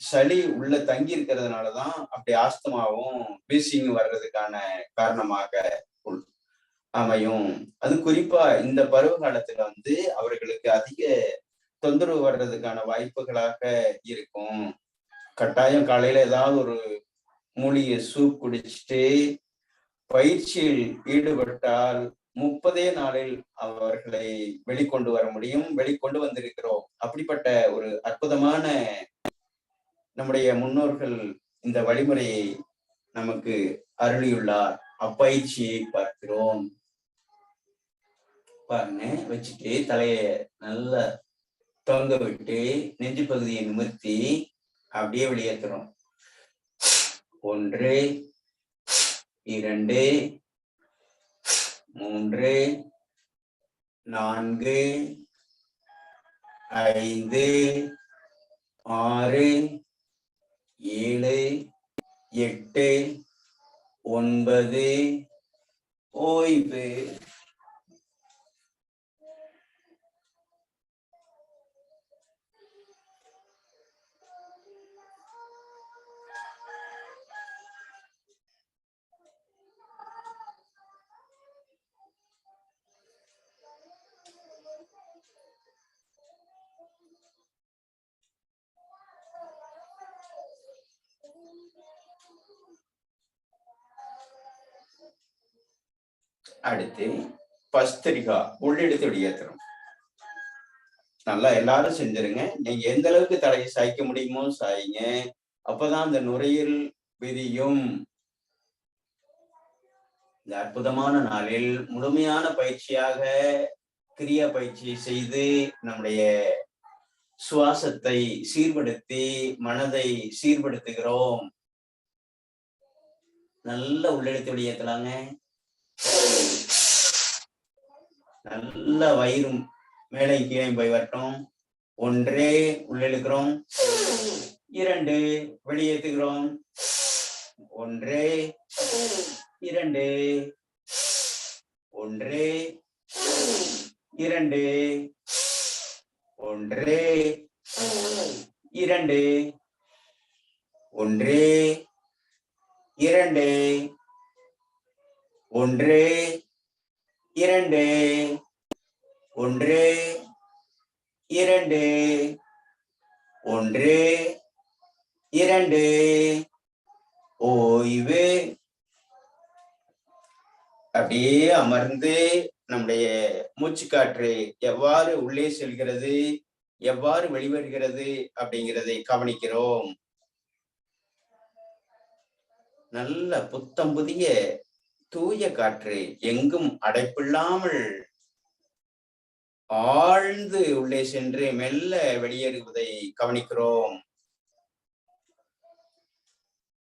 சளி உள்ள தங்கி இருக்கிறதுனாலதான் அப்படி ஆஸ்துமாவும் வீசிங் வர்றதுக்கான காரணமாக அமையும். அது குறிப்பா இந்த பருவ காலத்துல அவர்களுக்கு அதிக தொந்தரவு வர்றதுக்கான வாய்ப்புகளாக இருக்கும். கட்டாயம் காலையில ஏதாவது ஒரு மூலிகை சூப் குடிச்சிட்டு பயிற்சியில் ஈடுபட்டால் 30 நாளில் அவர்களை வெளிக்கொண்டு வர முடியும். வெளிக்கொண்டு வந்திருக்கிறோம். அப்படிப்பட்ட ஒரு அற்புதமான நம்முடைய முன்னோர்கள் இந்த வழிமுறையை நமக்கு அருளியுள்ளார். அப்பயிற்சியை பார்க்கிறோம். பாருங்க, வச்சுட்டு தலைய நல்லா தொங்க விட்டு நெஞ்சு பகுதியை நிமிர்த்தி அப்படியே வெளியேற்றுறோம். 1, 2, 3, 4, 5, 6, 7, 8, 9. ஓய்வு. அடுத்து பஸ்திரிகா, உள்ளெடுத்து வெளியேற்றணும். நல்லா எல்லாரும் செஞ்சிருங்க. நீங்க எந்த அளவுக்கு தலையை சாய்க்க முடியுமோ சாய்ங்க. அப்பதான் அந்த நுரையீரல் விதியும். இந்த அற்புதமான நாளில் முழுமையான பயிற்சியாக கிரியா பயிற்சியை செய்து நம்முடைய சுவாசத்தை சீர்படுத்தி மனதை சீர்படுத்துகிறோம். நல்ல உள்ளெடுத்து வெளியேற்றலாங்க. நல்ல வயிறும் மேலே கீழே போய் வரட்டும். 1 உள்ளிழுக்கிறோம், 2 வெளியேற்றுகிறோம், 1 2 1 2 1 2 1 2 1 2 1 2 1 2 ஓய்வு. அப்படியே அமர்ந்து நம்முடைய மூச்சுக்காற்று எவ்வாறு உள்ளே செல்கிறது, எவ்வாறு வெளிவருகிறது அப்படிங்கிறதை கவனிக்கிறோம். நல்ல புத்தம் புதிய தூய காற்று எங்கும் அடைப்பில்லாமல் ஆழ்ந்து உள்ளே சென்று மெல்ல வெளியேறுவதை கவனிக்கிறோம்.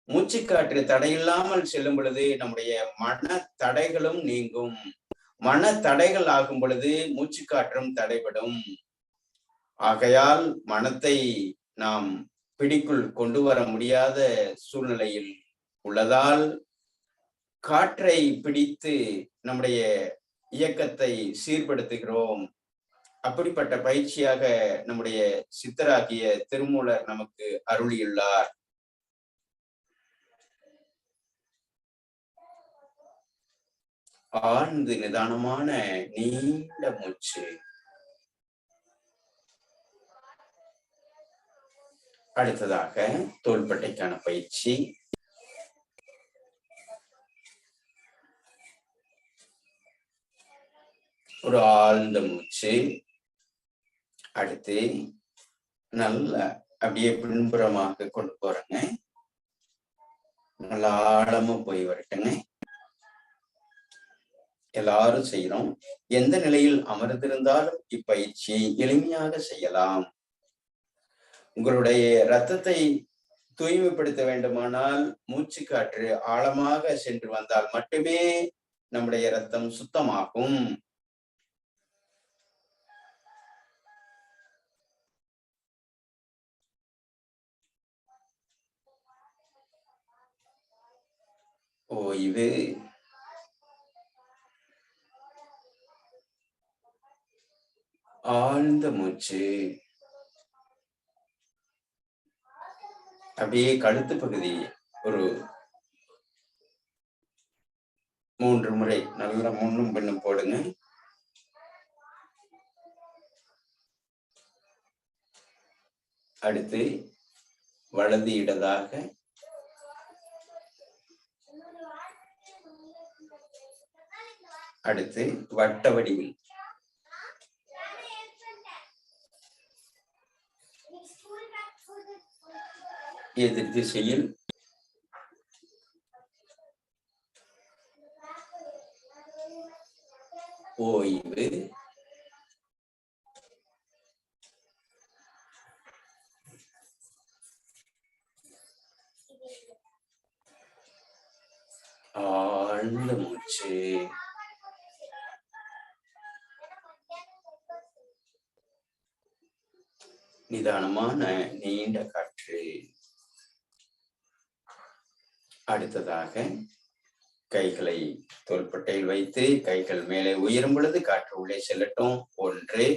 மூச்சுக்காற்று தடையில்லாமல் செல்லும் பொழுது நம்முடைய மன தடைகளும் நீங்கும். மன தடைகள் ஆகும் பொழுது மூச்சுக்காற்றும் தடைபடும். ஆகையால் மனத்தை நாம் பிடிக்குள் கொண்டு வர முடியாத சூழ்நிலையில் உள்ளதால் காற்றை பிடித்து நம்முடைய இயக்கத்தை சீர்படுத்துகிறோம். அப்படிப்பட்ட பயிற்சியாக நம்முடைய சித்தராகிய திருமூலர் நமக்கு அருளியுள்ளார். ஆழ்ந்து நிதானமான நீண்ட மூச்சு. அடுத்ததாக தோள்பட்டைக்கான பயிற்சி. ஒரு ஆழ்ந்த மூச்சு. அடுத்து நல்ல அப்படியே பின்புறமாக கொண்டு போறேங்க. நல்லா ஆழமா போய் வரட்டுங்க. எல்லாரும் செய்யறோம். எந்த நிலையில் அமர்ந்திருந்தாலும் இப்பயிற்சியை எளிமையாக செய்யலாம். உங்களுடைய இரத்தத்தை தூய்மைப்படுத்த வேண்டுமானால் மூச்சு காற்று ஆழமாக சென்று வந்தால் மட்டுமே நம்முடைய இரத்தம் சுத்தமாகும். ஓய்வு. ஆழ்ந்த மூச்சு. அப்படியே கழுத்து பகுதி ஒரு 3 முறை நல்லா முன்னும் பின்னும் போடுங்க. அடுத்து வலது இடதாக. அடுத்து வட்ட வடிவில். எதிர் திசையில். ஓய்வு. ஆழ்ந்த மூச்சு. நிதானமான நீண்ட காற்று. அடுத்ததாக கைகளை தோள்பட்டையில் வைத்து கைகள் மேலே உயரும் பொழுது காற்று உள்ளே செல்லட்டும். 1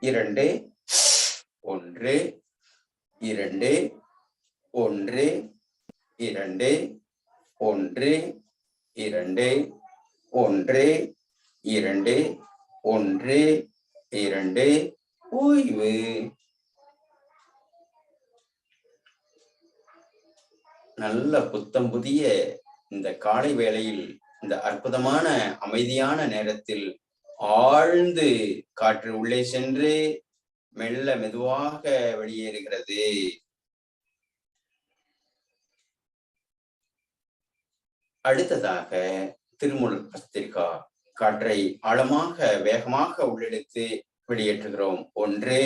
2 1 2 1 2 1 2 1 2 1 2 ஓய்வு. நல்ல புத்தம் புதிய இந்த காலை வேளையில் இந்த அற்புதமான அமைதியான நேரத்தில் ஆழ்ந்து காற்று உள்ளே சென்று மெல்ல மெதுவாக வெளியேறுகிறது. அடுத்ததாக திருமூல் பத்திரிகா காற்றை ஆழமாக வேகமாக உள்ளெடுத்து வெளியேற்றுகிறோம். 1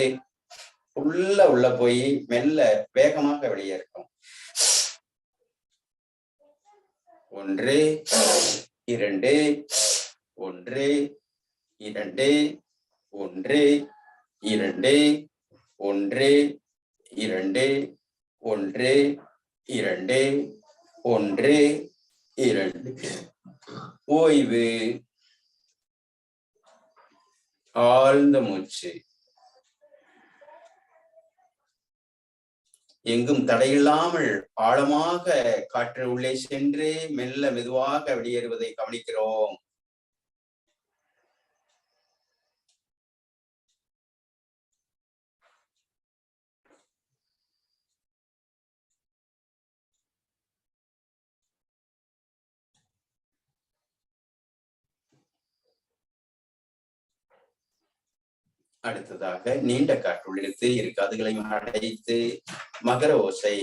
உள்ள போய் மெல்ல வேகமாக வெளியேறும். 1 2 1 2 1 2 1 2 1 2 1 2. ஓய்வு. ஆழ்ந்த மூச்சு. எங்கும் தடையில்லாமல் ஆழமாக காற்று உள்ளே சென்று மெல்ல மெதுவாக வெளியேறுவதை கவனிக்கிறோம். அடுத்ததாக நீண்ட காற்றுள் இழுத்து இரு காதுகளையும் அடைத்து மகர ஓசை.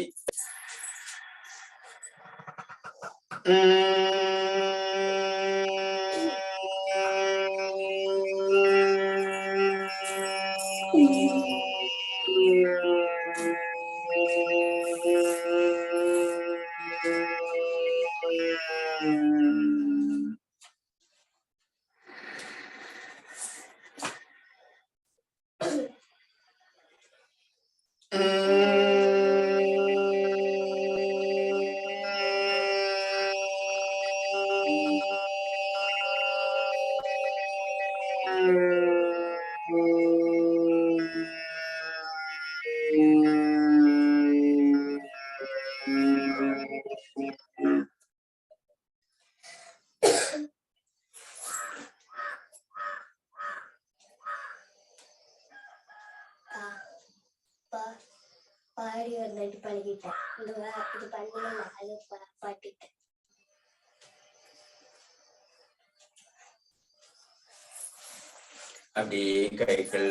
பாடி ஒரு நட்டு பழகிட்டேன். இது பண்ணி நாலு பாட்டிட்டேன். அப்படியே கைகள்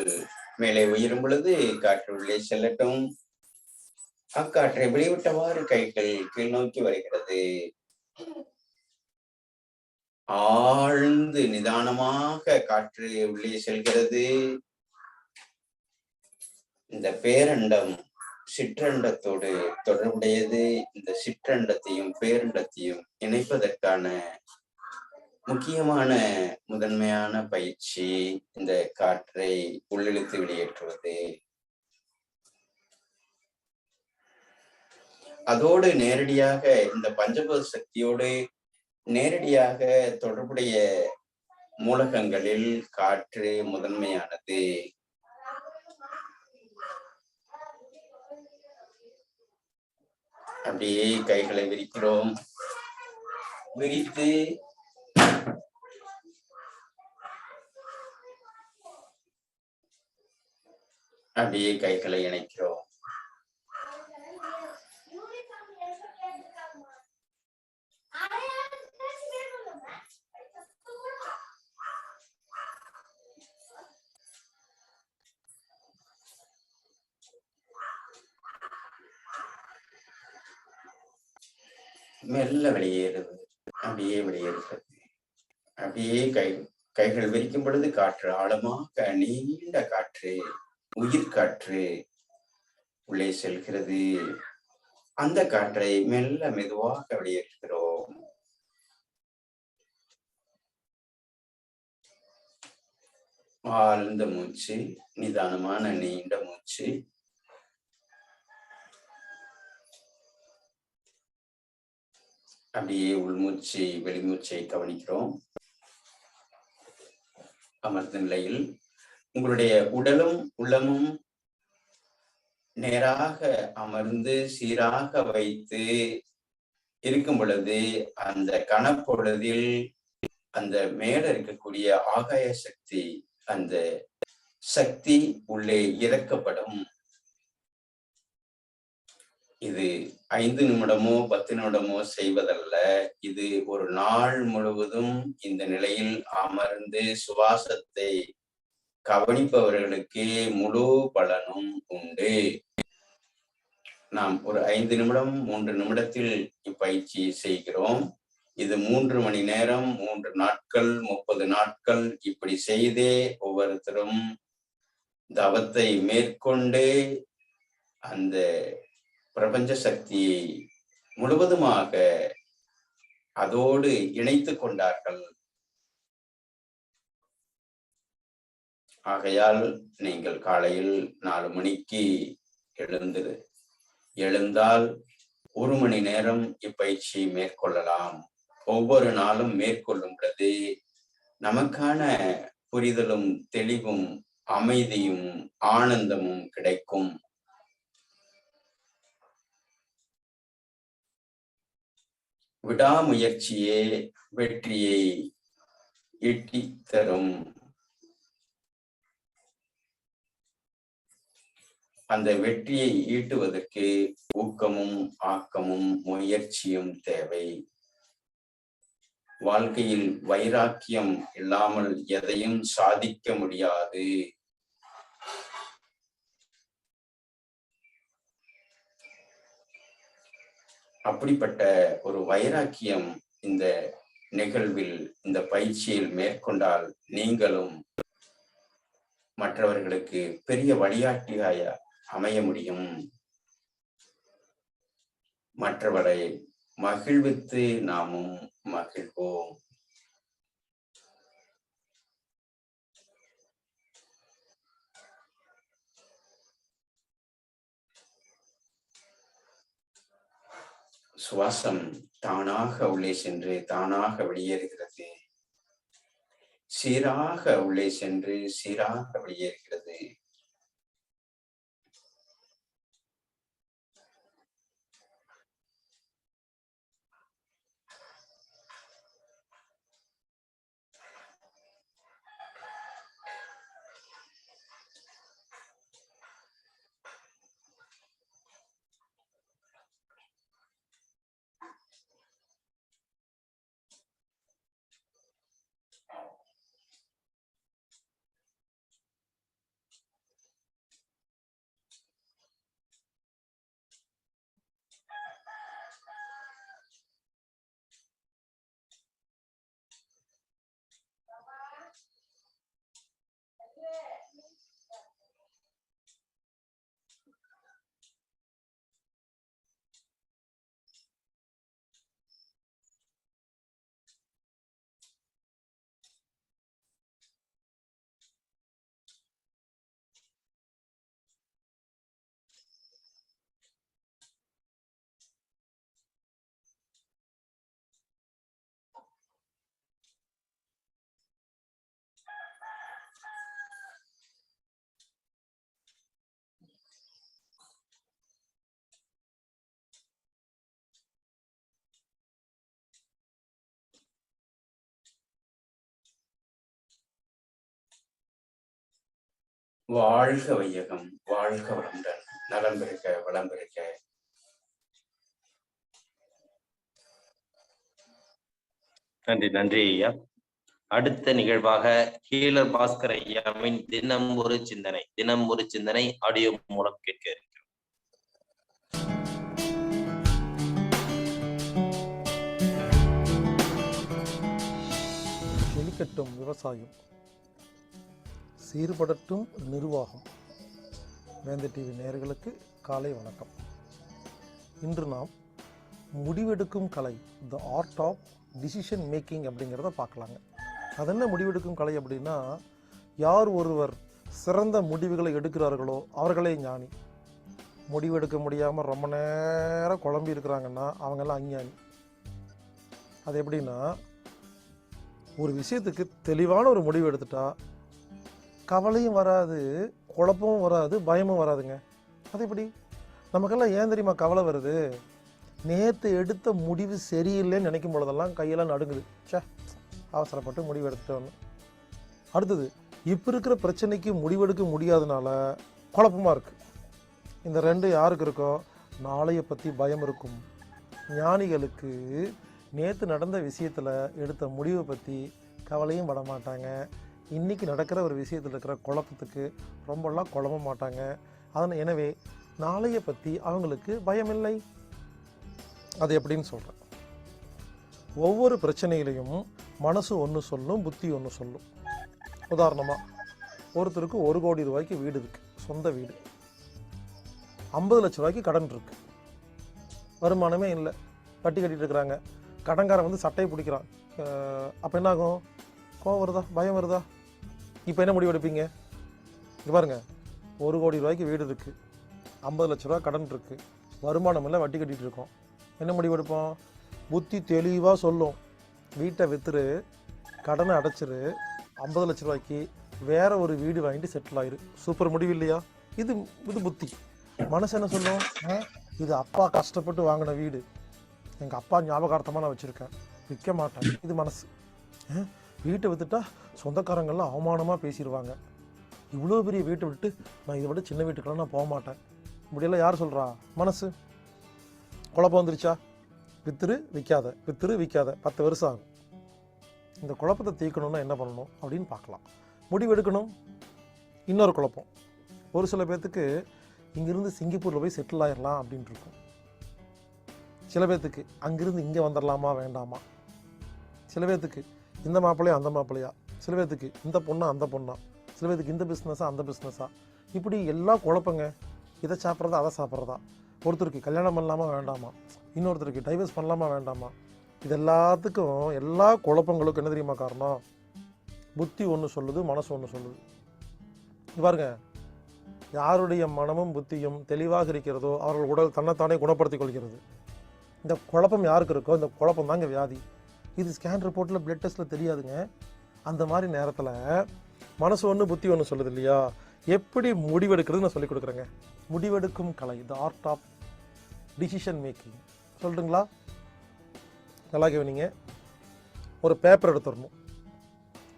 மேலே உயரும் பொழுது காற்று உள்ளே செல்லட்டும். அக்காற்றை வெளிவிட்டவாறு கைகள் கீழ் நோக்கி வருகிறது. ஆழ்ந்து நிதானமாக காற்று உள்ளே செல்கிறது. இந்த பேரண்டம் சிற்றண்டத்தோடு தொடர்புடையது. இந்த சிற்றண்டத்தையும் பேரண்டத்தையும் இணைப்பதற்கான முக்கியமான முதன்மையான பயிற்சி இந்த காற்றை உள்ளிழுத்து வெளியேற்றுவது. அதோடு நேரடியாக இந்த பஞ்சபூத சக்தியோடு நேரடியாக தொடர்புடைய மூலகங்களில் காற்று முதன்மையானது. அப்படியே கைகளை விரிக்கிறோம். விரித்து அப்படியே கைகளை இணைக்கிறோம். மெல்ல வெளியேறுது. அப்படியே வெளியேறுகிறது. அப்படியே கைகள் விரிக்கும் பொழுது காற்று ஆழமாக நீண்ட காற்று உயிர் காற்று உள்ளே செல்கிறது. அந்த காற்றை மெல்ல மெதுவாக வெளியேற்றுகிறோம். ஆழ்ந்த மூச்சு, நிதானமான நீண்ட மூச்சு. அப்படியே உள்மூச்சு வெளிமூச்சை கவனிக்கிறோம். அமர்ந்த நிலையில் உங்களுடைய உடலும் உள்ளமும் நேராக அமர்ந்து சீராக வைத்து இருக்கும் பொழுது அந்த கணப்பொழுதில் அந்த மேல இருக்கக்கூடிய ஆகாய சக்தி, அந்த சக்தி உள்ளே இறக்கப்படும். இது 5 நிமிடமோ 10 நிமிடமோ செய்வதல்ல. இது ஒரு நாள் முழுவதும் இந்த நிலையில் அமர்ந்து சுவாசத்தை கவனிப்பவர்களுக்கு முழு பலனும் உண்டு. நாம் ஒரு 5 நிமிடம் 3 நிமிடத்தில் இப்பயிற்சி செய்கிறோம். இது 3 மணி நேரம் 3 நாட்கள் 30 நாட்கள் இப்படி செய்தே ஒவ்வொருத்தரும் தவத்தை மேற்கொண்டு அந்த பிரபஞ்ச சக்தியை முழுவதுமாக அதோடு இணைத்து கொண்டார்கள். ஆகையால் நீங்கள் காலையில் 4 மணிக்கு எழுந்தால் 1 மணி நேரம் இப்பயிற்சியை மேற்கொள்ளலாம். ஒவ்வொரு நாளும் மேற்கொள்ளும் பொழுது நமக்கான புரிதலும் தெளிவும் அமைதியும் ஆனந்தமும் கிடைக்கும். விடாமுயற்சியே வெற்றியை ஈட்டி தரும். அந்த வெற்றியை ஈட்டுவதற்கு ஊக்கமும் ஆக்கமும் முயற்சியும் தேவை. வாழ்க்கையில் வைராக்கியம் இல்லாமல் எதையும் சாதிக்க முடியாது. அப்படிப்பட்ட ஒரு வைராக்கியம் இந்த நிகழ்வில், இந்த பயிற்சியில் மேற்கொண்டால் நீங்களும் மற்றவர்களுக்கு பெரிய வழிகாட்டியாய் அமைய முடியும். மற்றவரை மகிழ்வித்து நாமும் மகிழ்வோம். சுவாசம் தானாக உள்ளே சென்று தானாக வெளியேறுகிறது. சீராக உள்ளே சென்று சீராக வெளியேறுகிறது. வாழ்க வையகம், வாழ்க வளமுடன், நலம் பெருக்க வளம் பெருக்க. நன்றி நன்றி ஐயா. அடுத்த நிகழ்வாக ஹீலர் பாஸ்கர் ஐயாவின் தினம் ஒரு சிந்தனை ஆடியோ மூலம் கேட்க இருக்கிறோம். செழிக்கட்டும் விவசாயம், சீர்படட்டும் நிர்வாகம். வேந்த டிவி நேயர்களுக்கு காலை வணக்கம். இன்று நாம் முடிவெடுக்கும் கலை, the art of decision making அப்படிங்கிறத பார்க்கலாங்க. அது என்ன முடிவெடுக்கும் கலை அப்படின்னா, யார் ஒருவர் சிறந்த முடிவுகளை எடுக்கிறார்களோ அவர்களே ஞானி. முடிவெடுக்க முடியாமல் ரொம்ப நேரம் குழம்பி இருக்கிறாங்கன்னா அவங்கெல்லாம் அஞ்ஞானி. அது எப்படின்னா, ஒரு விஷயத்துக்கு தெளிவான ஒரு முடிவு எடுத்துட்டா கவலையும் வராது, குழப்பமும் வராது, பயமும் வராதுங்க. அது எப்படி? நமக்கெல்லாம் ஏன் தெரியுமா கவலை வருது? நேற்று எடுத்த முடிவு சரியில்லைன்னு நினைக்கும் பொழுதெல்லாம் கையெல்லாம் நடுங்குது. அவசரப்பட்டு முடிவு எடுத்துட்டோன்னு. அடுத்தது, இப்போ இருக்கிற பிரச்சனைக்கு முடிவெடுக்க முடியாதனால குழப்பமாக இருக்குது. இந்த ரெண்டு யாருக்கு இருக்கோ நாளைய பற்றி பயம் இருக்கும். ஞானிகளுக்கு நேற்று நடந்த விஷயத்தில் எடுத்த முடிவை பற்றி கவலையும் பட மாட்டாங்க. இன்றைக்கி நடக்கிற ஒரு விஷயத்தில் இருக்கிற குழப்பத்துக்கு ரொம்பலாம் குழம்ப மாட்டாங்க. எனவே நாளைய பற்றி அவங்களுக்கு பயமில்லை. அது எப்படின்னு சொல்கிறேன். ஒவ்வொரு பிரச்சனையிலையும் மனசு ஒன்று சொல்லும், புத்தி ஒன்று சொல்லும். உதாரணமாக, ஒருத்தருக்கு 1 கோடி ரூபாய்க்கு வீடு இருக்குது, சொந்த வீடு. 50 லட்ச ரூபாய்க்கு கடன் இருக்குது, வருமானமே இல்லை, வட்டி கட்டிகிட்டு இருக்கிறாங்க. கடன்காரன் வந்து சட்டையை பிடிக்கிறான். அப்போ என்ன ஆகும்? கோவம் வருதா? பயம் வருதா? இப்போ என்ன முடிவு எடுப்பீங்க? இங்கே பாருங்க, 1 கோடி ரூபாய்க்கு வீடு இருக்குது, 50 லட்ச ரூபா கடன் இருக்குது, வருமானம் இல்லை, வட்டி கட்டிகிட்டு இருக்கோம். என்ன முடிவு எடுப்போம்? புத்தி தெளிவாக சொல்லும், வீட்டை விற்றுரு, கடனை அடைச்சிரு, 50 லட்ச ரூபாய்க்கு வேற ஒரு வீடு வாங்கிட்டு செட்டில் ஆயிரு. சூப்பர் முடிவு இல்லையா? இது இது புத்தி. மனசு என்ன சொல்லும்? இது அப்பா கஷ்டப்பட்டு வாங்கின வீடு, எங்கள் அப்பா ஞாபகார்த்தமாக நான் வச்சுருக்கேன், விற்க மாட்டேன். இது மனசு. வீட்டை விற்றுட்டா சொந்தக்காரங்கள்லாம் அவமானமாக பேசிடுவாங்க, இவ்வளோ பெரிய வீட்டை விட்டு நான் இதை விட சின்ன வீட்டுக்கெல்லாம் நான் போக மாட்டேன். இப்படியெல்லாம் யார் சொல்கிறா? மனசு. குழப்பம் வந்துருச்சா? வித்துரு விற்காத, வித்துரு விற்காத, 10 வருஷம் ஆகும். இந்த குழப்பத்தை தீர்க்கணும்னா என்ன பண்ணணும் அப்படின்னு பார்க்கலாம். முடிவு எடுக்கணும். இன்னொரு குழப்பம், ஒரு சில பேர்த்துக்கு இங்கிருந்து சிங்கப்பூரில் போய் செட்டில் ஆயிடலாம் அப்படின்ட்டு இருக்கும். சில பேர்த்துக்கு அங்கிருந்து இங்கே வந்துடலாமா வேண்டாமா, சில பேர்த்துக்கு இந்த மாப்பிள்ளையா அந்த மாப்பிள்ளையா, சில பேர்த்துக்கு இந்த பொண்ணா அந்த பொண்ணா, சில பேர்த்துக்கு இந்த பிஸ்னஸா அந்த பிஸ்னஸா, இப்படி எல்லாம் குழப்பங்க. இதை சாப்பிட்றதா அதை சாப்பிட்றதா, ஒருத்தருக்கு கல்யாணம் பண்ணலாமா வேண்டாமா, இன்னொருத்தருக்கு டைவர்ஸ் பண்ணலாமா வேண்டாமா, இது எல்லாத்துக்கும் எல்லா குழப்பங்களுக்கும் என்ன தெரியுமா காரணம்? புத்தி ஒன்று சொல்லுது, மனசு ஒன்று சொல்லுது. பாருங்க, யாருடைய மனமும் புத்தியும் தெளிவாக இருக்கிறதோ அவர்கள் உடல் தன்னைத்தானே குணப்படுத்திக் கொள்கிறது. இந்த குழப்பம் யாருக்கு இருக்கோ இந்த குழப்பம் தாங்க வியாதி. இது ஸ்கேன் ரிப்போர்ட்டில் பிளட் டெஸ்ட்டில் தெரியாதுங்க. அந்த மாதிரி நேரத்தில் மனசு ஒன்று புத்தி ஒன்று சொல்லுது இல்லையா? எப்படி முடிவெடுக்கிறது நான் சொல்லிக் கொடுக்குறேங்க. முடிவெடுக்கும் கலை, the art of decision making. சொல்லிட்டுங்களா? நல்லா கேவீங்க. ஒரு பேப்பர் எடுத்துடணும்.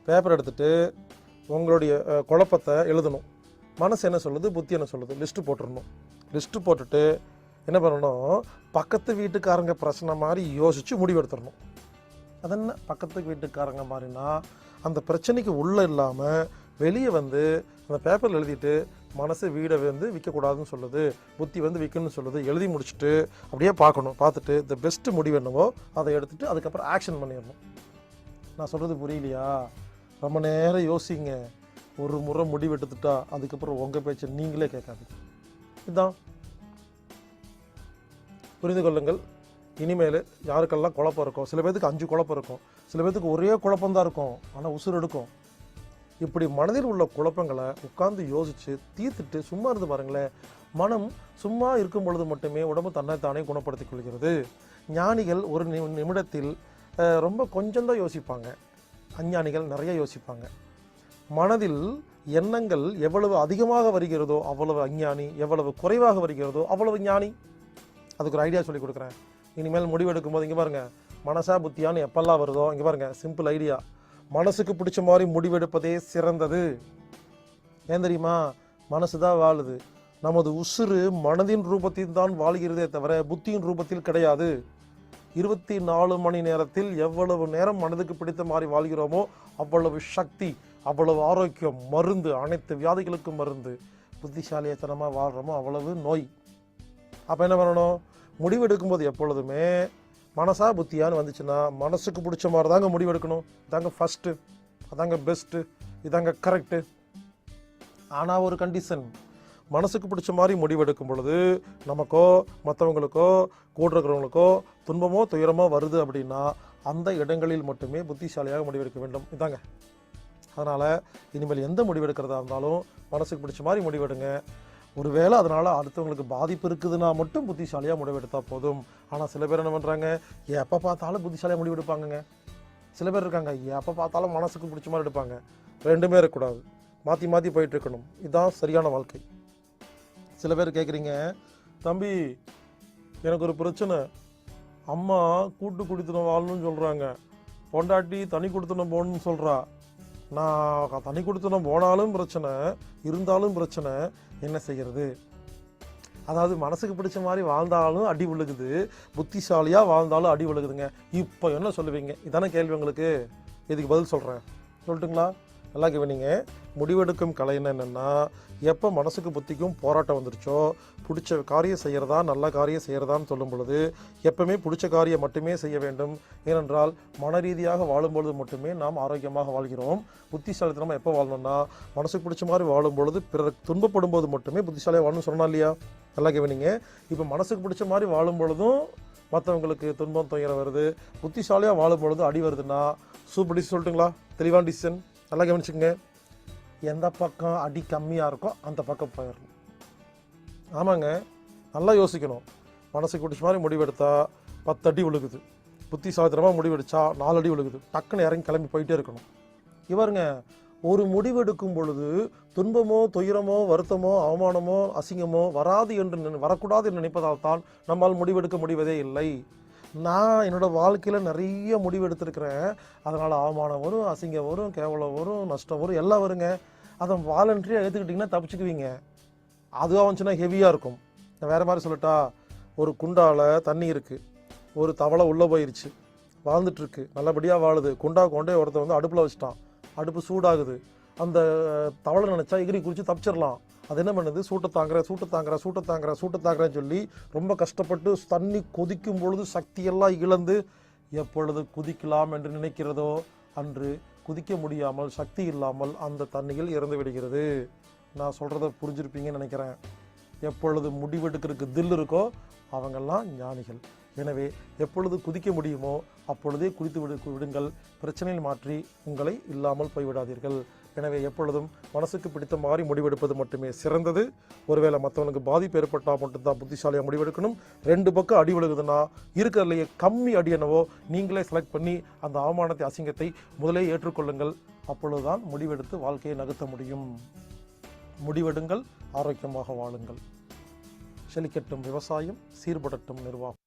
பேப்பர் எடுத்துகிட்டு உங்களுடைய குழப்பத்தை எழுதணும். மனசு என்ன சொல்லுது, புத்தி என்ன சொல்லுது, லிஸ்ட்டு போட்டுடணும். லிஸ்ட்டு போட்டுட்டு என்ன பண்ணணும்? பக்கத்து வீட்டுக்காரங்க பிரச்சனை மாதிரி யோசித்து முடிவெடுத்துடணும். அது என்ன பக்கத்து வீட்டுக்காரங்க மாதிரினா, அந்த பிரச்சனைக்கு உள்ளே இல்லாமல் வெளியே வந்து அந்த பேப்பரில் எழுதிட்டு மனசு வீடை வந்து விற்கக்கூடாதுன்னு சொல்லுது, புத்தி வந்து விற்கணும்னு சொல்லுது. எழுதி முடிச்சுட்டு அப்படியே பார்க்கணும். பார்த்துட்டு இந்த பெஸ்ட்டு முடிவு என்னவோ அதை எடுத்துகிட்டு அதுக்கப்புறம் ஆக்ஷன் பண்ணிடணும். நான் சொல்கிறது புரியலையா? ரொம்ப நேரம் யோசிங்க. ஒரு முறை முடிவு எடுத்துட்டா அதுக்கப்புறம் உங்கள் பேச்சை நீங்களே கேட்காதீங்க. இதுதான் புரிந்து கொள்ளுங்கள். இனிமேல் யாருக்கெல்லாம் குழப்பம் இருக்கும், சில பேருக்கு 5 குழப்பம் இருக்கும், சில பேருக்கு ஒரே குழப்பம்தான் இருக்கும், ஆனால் உசுர் எடுக்கும். இப்படி மனதில் உள்ள குழப்பங்களை உட்கார்ந்து யோசித்து தீர்த்துட்டு சும்மா இருந்து பாருங்களேன். மனம் சும்மா இருக்கும் பொழுது மட்டுமே உடம்பு தன்னைத்தானே குணப்படுத்திக் கொள்கிறது. ஞானிகள் ஒரு நிமிடத்தில் ரொம்ப கொஞ்சம் தான் யோசிப்பாங்க, அஞ்ஞானிகள் நிறைய யோசிப்பாங்க. மனதில் எண்ணங்கள் எவ்வளவு அதிகமாக வருகிறதோ அவ்வளவு அஞ்ஞானி, எவ்வளவு குறைவாக வருகிறதோ அவ்வளவு ஞானி. அதுக்கு ஒரு ஐடியா சொல்லி கொடுக்குறேன். இனிமேல் முடிவெடுக்கும் போது இங்கே பாருங்கள், மனசா புத்தியான்னு எப்பெல்லாம் வருதோ இங்கே பாருங்கள், சிம்பிள் ஐடியா. மனசுக்கு பிடிச்ச மாதிரி முடிவெடுப்பதே சிறந்தது. ஏன் தெரியுமா? மனசு தான் வாழுது. நமது உசுறு மனதின் ரூபத்தில் தான் வாழ்கிறதே தவிர புத்தியின் ரூபத்தில் கிடையாது. 24 மணி நேரத்தில் எவ்வளவு நேரம் மனதுக்கு பிடித்த மாதிரி வாழ்கிறோமோ அவ்வளவு சக்தி, அவ்வளவு ஆரோக்கியம், மருந்து, அனைத்து வியாதிகளுக்கும் மருந்து. புத்திசாலியத்தனமாக வாழ்கிறோமோ அவ்வளவு நோய். அப்போ என்ன பண்ணணும்? முடிவெடுக்கும்போது எப்பொழுதுமே மனசா புத்தியான்னு வந்துச்சுன்னா மனசுக்கு பிடிச்ச மாதிரி தாங்க முடிவெடுக்கணும். இதாங்க ஃபஸ்ட்டு, அதாங்க பெஸ்ட்டு, இதாங்க கரெக்டு. ஆனால் ஒரு கண்டிஷன், மனசுக்கு பிடிச்ச மாதிரி முடிவெடுக்கும் பொழுது நமக்கோ மற்றவங்களுக்கோ கூட இருக்கிறவங்களுக்கோ துன்பமோ துயரமோ வருது அப்படின்னா அந்த இடங்களில் மட்டுமே புத்திசாலியாக முடிவெடுக்க வேண்டும். இதாங்க. அதனால் இனிமேல் எந்த முடிவெடுக்கிறதா இருந்தாலும் மனசுக்கு பிடிச்ச மாதிரி முடிவெடுங்க. ஒருவேளை அதனால் அடுத்தவங்களுக்கு பாதிப்பு இருக்குதுன்னா மட்டும் புத்திசாலியாக முடிவெடுத்தால் போதும். ஆனால் சில பேர் என்ன பண்ணுறாங்க, எப்போ பார்த்தாலும் புத்திசாலியாக முடிவெடுப்பாங்கங்க. சில பேர் இருக்காங்க எப்போ பார்த்தாலும் மனசுக்கு பிடிச்ச மாதிரி எடுப்பாங்க. ரெண்டுமே இருக்கக்கூடாது, மாற்றி மாற்றி போயிட்டு இருக்கணும். இதுதான் சரியான வாழ்க்கை. சில பேர் கேட்குறீங்க, தம்பி எனக்கு ஒரு பிரச்சனை, அம்மா கூட்டு குடித்தனம் வாழணும்னு சொல்கிறாங்க, பொண்டாட்டி தனி குடித்தனம் போகணும்னு சொல்கிறா, நான் தனி குடித்தனம் போனாலும் பிரச்சனை இருந்தாலும் பிரச்சனை, என்ன செய்கிறது? அதாவது மனசுக்கு பிடிச்ச மாதிரி வாழ்ந்தாலும் அடி விழுகுது, புத்திசாலியாக வாழ்ந்தாலும் அடி விழுகுதுங்க. இப்போ என்ன சொல்லுவீங்க? இதானே கேள்வி உங்களுக்கு. இதுக்கு பதில் சொல்கிறேன், சொல்லட்டுங்களா? நல்லா கவனிங்க. முடிவெடுக்கும் கலை என்னென்னா, எப்போ மனசுக்கு புத்திக்கும் போராட்டம் வந்துருச்சோ, பிடிச்ச காரியம் செய்கிறதா நல்ல காரியம் செய்கிறதான்னு சொல்லும் பொழுது எப்பவுமே பிடிச்ச காரியம் மட்டுமே செய்ய வேண்டும். ஏனென்றால் மன ரீதியாக வாழும்பொழுது மட்டுமே நாம் ஆரோக்கியமாக வாழ்கிறோம். புத்திசாலித்தனமாக எப்போ வாழணும்னா மனசுக்கு பிடிச்ச மாதிரி வாழும் பொழுது, பிறர் துன்பப்படும் போது மட்டுமே புத்திசாலியாக வாழணும்னு சொன்னா இல்லையா? நல்லா கவனிங்க. இப்போ மனசுக்கு பிடிச்ச மாதிரி வாழும் பொழுதும் மற்றவங்களுக்கு துன்பம் துயரம் வருது, புத்திசாலியாக வாழும் பொழுது அடி வருதுன்னா சூப்பர் டிசிஷன். சொல்லட்டுங்களா? தெளிவான டிசிஷன். நல்லா கவனிச்சுங்க. எந்த பக்கம் அடி கம்மியாக இருக்கோ அந்த பக்கம் போயிடணும். ஆமாங்க, நல்லா யோசிக்கணும். மனசுக்கு பிடிச்ச மாதிரி முடிவெடுத்தா 10 அடி விழுகுது, புத்திசாலித்தனமாக முடிவெடுத்தா 4 அடி விழுகுது. டக்குன்னு இறங்கி கிளம்பி போயிட்டே இருக்கணும். இவருங்க ஒரு முடிவெடுக்கும் பொழுது துன்பமோ துயரமோ வருத்தமோ அவமானமோ அசிங்கமோ வரக்கூடாது என்று நினைப்பதால் தான் நம்மால் முடிவெடுக்க முடிவதே இல்லை. நான் என்னோடய வாழ்க்கையில் நிறைய முடிவு எடுத்திருக்கிறேன். அதனால் அவமானம் வரும், அசிங்கம் வரும், கேவலம் வரும், நஷ்டம் வரும், எல்லாம் வருங்க. அதை வாலண்டரியாக ஏற்றுக்கிட்டிங்கன்னா தப்பிச்சுக்குவீங்க. அதுவாக வந்துச்சுன்னா ஹெவியாக இருக்கும். நான் வேறு மாதிரி சொல்லட்டா, ஒரு குண்டால் தண்ணி இருக்குது, ஒரு தவளை உள்ளே போயிடுச்சு, வாழ்ந்துட்டுருக்கு, நல்லபடியாக வாழுது. குண்டா கொண்டே ஒருத்தர் வந்து அடுப்பில் வச்சுட்டான், அடுப்பு சூடாகுது. அந்த தவளை நினச்சா எகிரி குறித்து தப்பிச்சிடலாம். அது என்ன பண்ணுது, சூட்டை தாங்குறேன்னு சொல்லி ரொம்ப கஷ்டப்பட்டு தண்ணி கொதிக்கும் பொழுது சக்தியெல்லாம் இழந்து எப்பொழுது குதிக்கலாம் என்று நினைக்கிறதோ அன்று குதிக்க முடியாமல் சக்தி இல்லாமல் அந்த தண்ணியில் இறந்து விடுகிறது. நான் சொல்கிறத புரிஞ்சிருப்பீங்கன்னு நினைக்கிறேன். எப்பொழுது முடிவெடுக்கிறதுக்கு தில் இருக்கோ அவங்கெல்லாம் ஞானிகள். எனவே எப்பொழுது குதிக்க முடியுமோ அப்பொழுதே குதித்து விடுங்கள். பிரச்சனையில் மாற்றி உங்களை இல்லாமல் போய்விடாதீர்கள். எனவே எப்பொழுதும் மனசுக்கு பிடித்த மாதிரி முடிவெடுப்பது மட்டுமே சிறந்தது. ஒருவேளை மற்றவனுக்கு பாதிப்பு ஏற்பட்டால் மட்டும்தான் புத்திசாலியாக முடிவெடுக்கணும். 2 பக்கம் அடி விழுகுதுன்னா இருக்கிறதுலையே கம்மி அடி என்னவோ நீங்களே செலக்ட் பண்ணி அந்த அவமானத்தை அசிங்கத்தை முதலே ஏற்றுக்கொள்ளுங்கள். அப்பொழுதுதான் முடிவெடுத்து வாழ்க்கையை நகர்த்த முடியும். முடிவெடுங்கள், ஆரோக்கியமாக வாழுங்கள். செழிக்கட்டும் விவசாயம், சீர்படட்டும் நிர்வாகம்.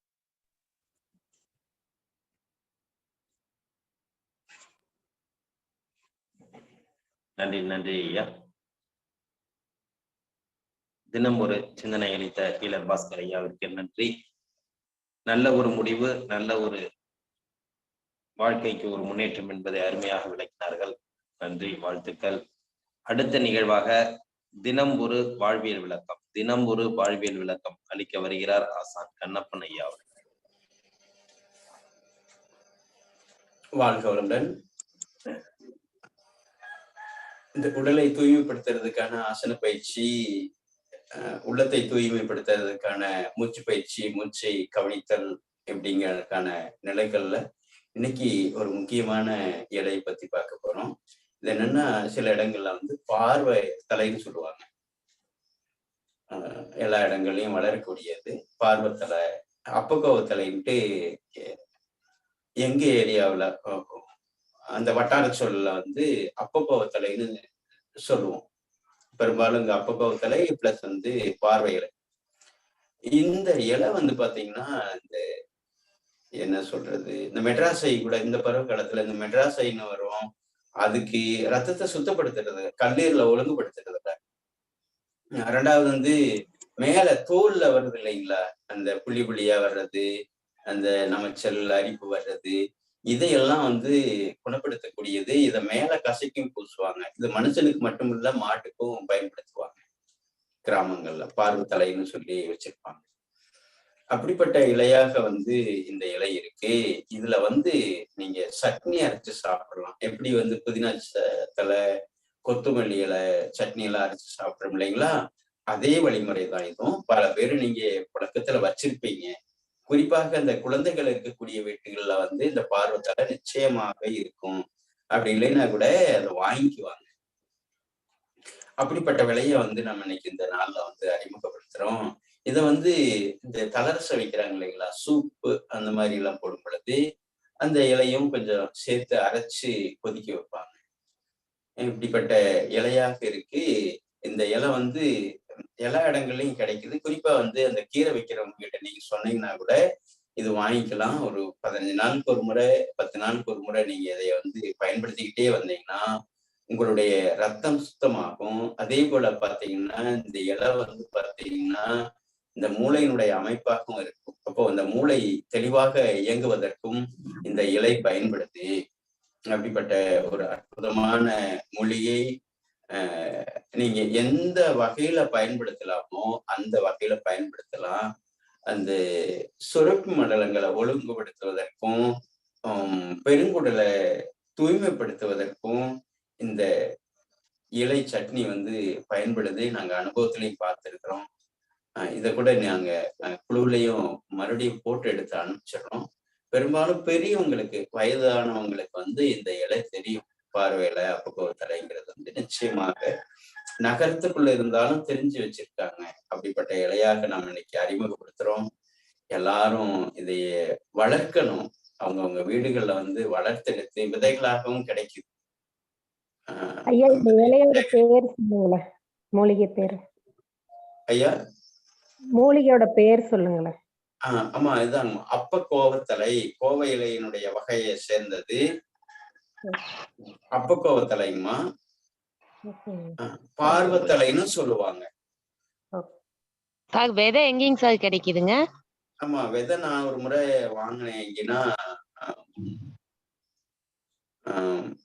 நன்றி ஐயா. தினம் ஒரு சிந்தனை அளித்த ஈழர் பாஸ்கர் ஐயாவிற்கு நன்றி. நல்ல ஒரு முடிவு, நல்ல ஒரு வாழ்க்கைக்கு ஒரு முன்னேற்றம் என்பதை அருமையாக விளக்கினார்கள். நன்றி, வாழ்த்துக்கள். அடுத்த நிகழ்வாக தினம் ஒரு வாழ்வியல் விளக்கம் அளிக்க வருகிறார் ஆசான் கண்ணப்பன் ஐயா அவர்கள். வாழ்க வளமுடன். இந்த உடலை தூய்மைப்படுத்துறதுக்கான ஆசன பயிற்சி, உள்ளத்தை தூய்மைப்படுத்துறதுக்கான மூச்சு பயிற்சி, மூச்சை கவனித்தல் அப்படிங்கிறதுக்கான நிலைகள்ல இன்னைக்கு ஒரு முக்கியமான இலையை பத்தி பார்க்க போறோம். இது என்னன்னா, சில இடங்கள்ல வந்து பார்வை தலைன்னு சொல்லுவாங்க. எல்லா இடங்கள்லயும் வளரக்கூடியது பார்வை தலை, அப்பகோவ தலைன்ட்டு எங்க ஏரியாவில் அந்த வட்டார சொல்ல வந்து அப்பகோவத்தலைன்னு சொல்லுவோம். பெரும்பாலும் இந்த அப்பகோவத்தலை பிளஸ் வந்து பார்வை இலை. இந்த இலை வந்து பாத்தீங்கன்னா, இந்த என்ன சொல்றது, இந்த மெட்ராஸை கூட இந்த பருவ காலத்துல இந்த மெட்ராஸைன்னு வரும். அதுக்கு ரத்தத்தை சுத்தப்படுத்துறது, கல்லீரல ஒழுங்குபடுத்துறதுல. 2வது வந்து மேல தோல்ல வருது இல்லைங்களா, அந்த புள்ளி புள்ளியா வர்றது, அந்த நமச்சல் அரிப்பு வர்றது, இதையெல்லாம் வந்து குணப்படுத்தக்கூடியது. இதை மேல கசைக்கும் பூசுவாங்க. இது மனுஷனுக்கு மட்டும் இல்ல, மாட்டுக்கும் பயன்படுத்துவாங்க. கிராமங்கள்ல பார்வை தலைன்னு சொல்லி வச்சிருப்பாங்க. அப்படிப்பட்ட இலையாக வந்து இந்த இலை இருக்கு. இதுல வந்து நீங்க சட்னி அரைச்சு சாப்பிடலாம். எப்படி வந்து புதினா தலை, கொத்தமல்லி இலை சட்னி எல்லாம் அரைச்சு சாப்பிடுறோம் இல்லைங்களா, அதே வழிமுறை தான் இதுவும். பல பேர் நீங்க புழக்கத்துல வச்சிருப்பீங்க. குறிப்பாக இந்த குழந்தைகள் இருக்கக்கூடிய வீட்டுகள்ல வந்து இந்த பார்வை தலை நிச்சயமாக இருக்கும். அப்படி இல்லைன்னா கூட அதை வாங்கிக்குவாங்க. அப்படிப்பட்ட விலையை வந்து நம்ம இன்னைக்கு இந்த நாள்ல வந்து அறிமுகப்படுத்துறோம். இதை வந்து இந்த தளரச வைக்கிறாங்க இல்லைங்களா, சூப்பு அந்த மாதிரி எல்லாம் போடும் பொழுது அந்த இலையும் கொஞ்சம் சேர்த்து அரைச்சு கொதிக்க வைப்பாங்க. இப்படிப்பட்ட இலையாக இருக்கு. இந்த இலை வந்து எல்லா இடங்கள்லயும் கிடைக்குது. குறிப்பா வந்து அந்த கீரை வைக்கிறவங்க கிட்ட நீங்க சொன்னீங்கன்னா கூட இது வாங்கிக்கலாம். ஒரு 15 நாளுக்கு ஒரு முறை, 10 நாளுக்கு ஒரு முறை நீங்க இதை வந்து பயன்படுத்திக்கிட்டே வந்தீங்கன்னா உங்களுடைய ரத்தம் சுத்தமாகும். அதே போல பாத்தீங்கன்னா இந்த இலை வந்து பாத்தீங்கன்னா இந்த மூளையினுடைய அமைப்பாகவும் இருக்கும். அப்போ இந்த மூளை தெளிவாக இயங்குவதற்கும் இந்த இலை பயன்படுது. அப்படிப்பட்ட ஒரு அற்புதமான மூலிகை நீங்க எந்த வகையில பயன்படுத்தலாமோ அந்த வகையில பயன்படுத்தலாம். அந்த சுரப்பு மண்டலங்களை ஒழுங்குபடுத்துவதற்கும் பெருங்குடலை தூய்மைப்படுத்துவதற்கும் இந்த இலை சட்னி வந்து பயன்படுது. நாங்க அனுபவத்திலையும் பார்த்துருக்கிறோம். இதை கூட நாங்க குழுவிலையும் மறுபடியும் போட்டு எடுத்து அனுப்பிச்சிடறோம். பெரும்பாலும் பெரியவங்களுக்கு, வயதானவங்களுக்கு வந்து இந்த இலை தெரியும். பார்வையில அப்பக்கோவத்தலைங்கிறது வந்து நிச்சயமாக நகரத்துக்குள்ள இருந்தாலும் தெரிஞ்சு வச்சிருக்காங்க. அப்படிப்பட்ட இலையாக நாம் இன்னைக்கு அறிமுகப்படுத்துறோம். எல்லாரும் இதைய வளர்க்கணும். அவங்கவுங்க வீடுகள்ல வந்து வளர்த்தெடுத்து விதைகளாகவும் கிடைக்குது. ஐயா இந்த இலையோட பேர் சொல்லுங்களேன், மூலிகை பேர். ஐயா மூலிகையோட பேர் சொல்லுங்களேன். ஆமா இதுதான் அப்பக்கோவத்தலை. கோவை இலையினுடைய வகையை சேர்ந்தது அப்பக்கோவத்தலைங்கம்மா. பார்வத்தலைன்னு சொல்லுவாங்க. சார் விதை எங்கேங்க சார் கிடைக்குதுங்க? ஆமா விதை நான் ஒரு முறை வாங்கினேன். எங்கன்னா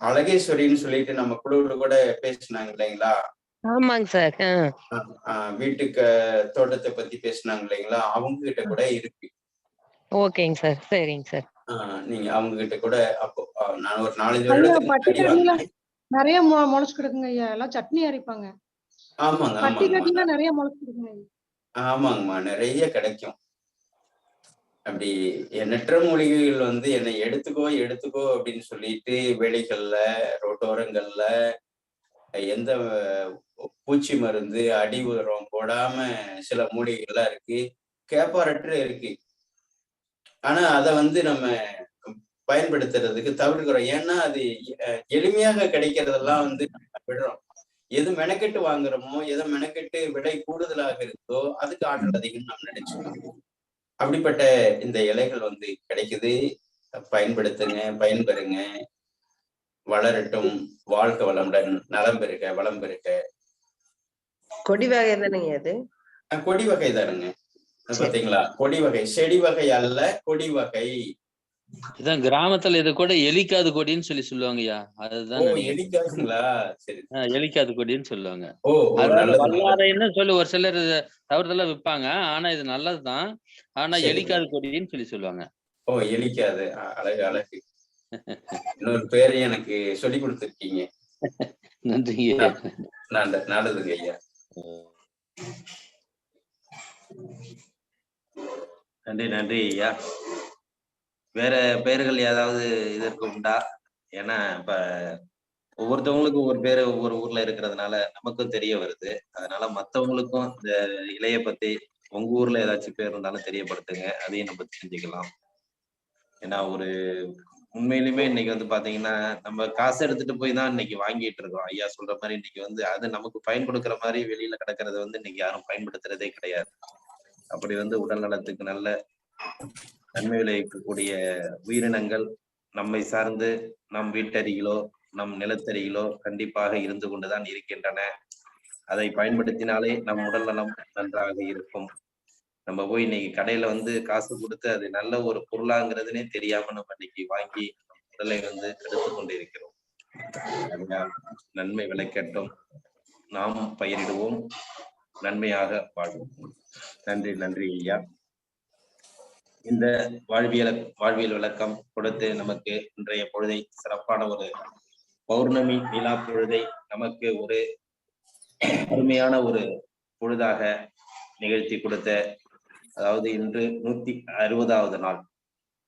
அழகேஸ்வரின்னு சொல்லிட்டு நம்ம குழுவுல கூட பேசினாங்க இல்லைங்களா? ஆமாங்க சார். வீட்டுக்கு தோட்டத்தை பத்தி பேசினாங்க இல்லைங்களா? அவங்க கிட்ட கூட இருக்கு. ஓகேங்க சார், சரிங்க சார். நீங்க அவங்க கிட்ட கூட அப்போ நான் ஒரு 4-5 வருடத்துக்கு நிறைய முளைச்சு கிடக்குங்க ஐயா. எல்லாம் சட்னி அரைப்பாங்க. ஆமாங்க பட்டி கட்டில நிறைய முளைச்சு கிடக்குங்க. ஆமாங்கம்மா நிறைய கிடைக்கும். அப்படி எண்ணற்ற மூலிகைகள் வந்து என்னை எடுத்துக்கோ அப்படின்னு சொல்லிட்டு வேலைகள்ல ரோட்டோரங்கள்ல எந்த பூச்சி மருந்து அடி உரம் போடாம சில மூலிகைகள்லாம் இருக்கு, கேப்பாரற்று இருக்கு. ஆனா அதை வந்து நம்ம பயன்படுத்துறதுக்கு தவிர்க்கிறோம். ஏன்னா அது எளிமையாக கிடைக்கிறதெல்லாம் வந்து விடுறோம். எது மெனக்கெட்டு வாங்குறோமோ, எதை மெனக்கெட்டு விலை கூடுதலாக இருக்கோ அதுக்கு ஆற்றல் அதிகம் நம்ம நினைச்சுக்கணும். அப்படிப்பட்ட இந்த இலைகள் வந்து கிடைக்குது. பயன்படுத்துங்க, பயன்பெறுங்க. வளரட்டும். வாழ்க வளமுடன். நலம் பெறுக, வளம் பெறுக. கொடி வகை தானேங்க அது? கொடி வகை தானுங்க. பாத்தீங்களா? கொடி வகை, செடி வகை அல்ல, கொடி வகை. இதான் கிராமத்துல இது கூட எலிக்காது கொடின்னு சொல்லுவாங்கய்யா. அதுதான் எலிக்காதுங்களா? சரி, எலிக்காது கொடின்னு சொல்லுவாங்க. வல்லாரைன்னு சொல்லி ஒரு சிலர் தவறுதலா விற்பாங்க. ஆனா இது நல்லதுதான். ஆனா எலிக்காது கொடின்னு சொல்லுவாங்க. எலிக்காது. அழகு அழகு. இன்னொரு பேரை எனக்கு சொல்லி கொடுத்துருக்கீங்க. நன்றிங்க. நல்லதுங்க ஐயா. நன்றி ஐயா. வேற பெயர்கள் ஏதாவது இதற்கு உண்டா? ஏன்னா இப்ப ஒவ்வொருத்தவங்களுக்கும் ஒவ்வொரு பேரு ஒவ்வொரு ஊர்ல இருக்கிறதுனால நமக்கும் தெரிய வருது. அதனால மத்தவங்களுக்கும் இந்த இலைய பத்தி உங்க ஊர்ல ஏதாச்சும் பேர் இருந்தாலும் தெரியப்படுத்துங்க, அதையும் நம்ம தெரிஞ்சுக்கலாம். ஏன்னா ஒரு உண்மையிலுமே இன்னைக்கு வந்து பாத்தீங்கன்னா நம்ம காசு எடுத்துட்டு போய் தான் இன்னைக்கு வாங்கிட்டு இருக்கோம். ஐயா சொல்ற மாதிரி இன்னைக்கு வந்து அது நமக்கு பயன் கொடுக்குற மாதிரி வெளியில கிடக்கிறத வந்து இன்னைக்கு யாரும் பயன்படுத்துறதே கிடையாது. அப்படி வந்து உடல் நலத்துக்கு நல்ல நன்மை விளைவிக்கக்கூடிய உயிரினங்கள் நம்மை சார்ந்து நம் வீட்டருகிலோ நம் நிலத்தருகிலோ கண்டிப்பாக இருந்து கொண்டுதான் இருக்கின்றன. அதை பயன்படுத்தினாலே நம் உடல் நலம் நன்றாக இருக்கும். நம்ம போய் இன்னைக்கு கடையில வந்து காசு கொடுத்து அது நல்ல ஒரு பொருளாங்கிறதுனே தெரியாம நம்ம இன்னைக்கு வாங்கி உடலை வந்து எடுத்து கொண்டு இருக்கிறோம். அதனால் நன்மை விளைக்கட்டும், நாம் பயிரிடுவோம், நன்மையாக வாழ்வோம். நன்றி ஐயா. இந்த வாழ்வியல் விளக்கம் கொடுத்து நமக்கு இன்றைய பொழுதை சிறப்பான ஒரு பௌர்ணமி நிலா பொழுதை நமக்கு ஒரு அருமையான ஒரு பொழுதாக நிகழ்த்தி கொடுத்த, அதாவது இன்று 160வது நாள்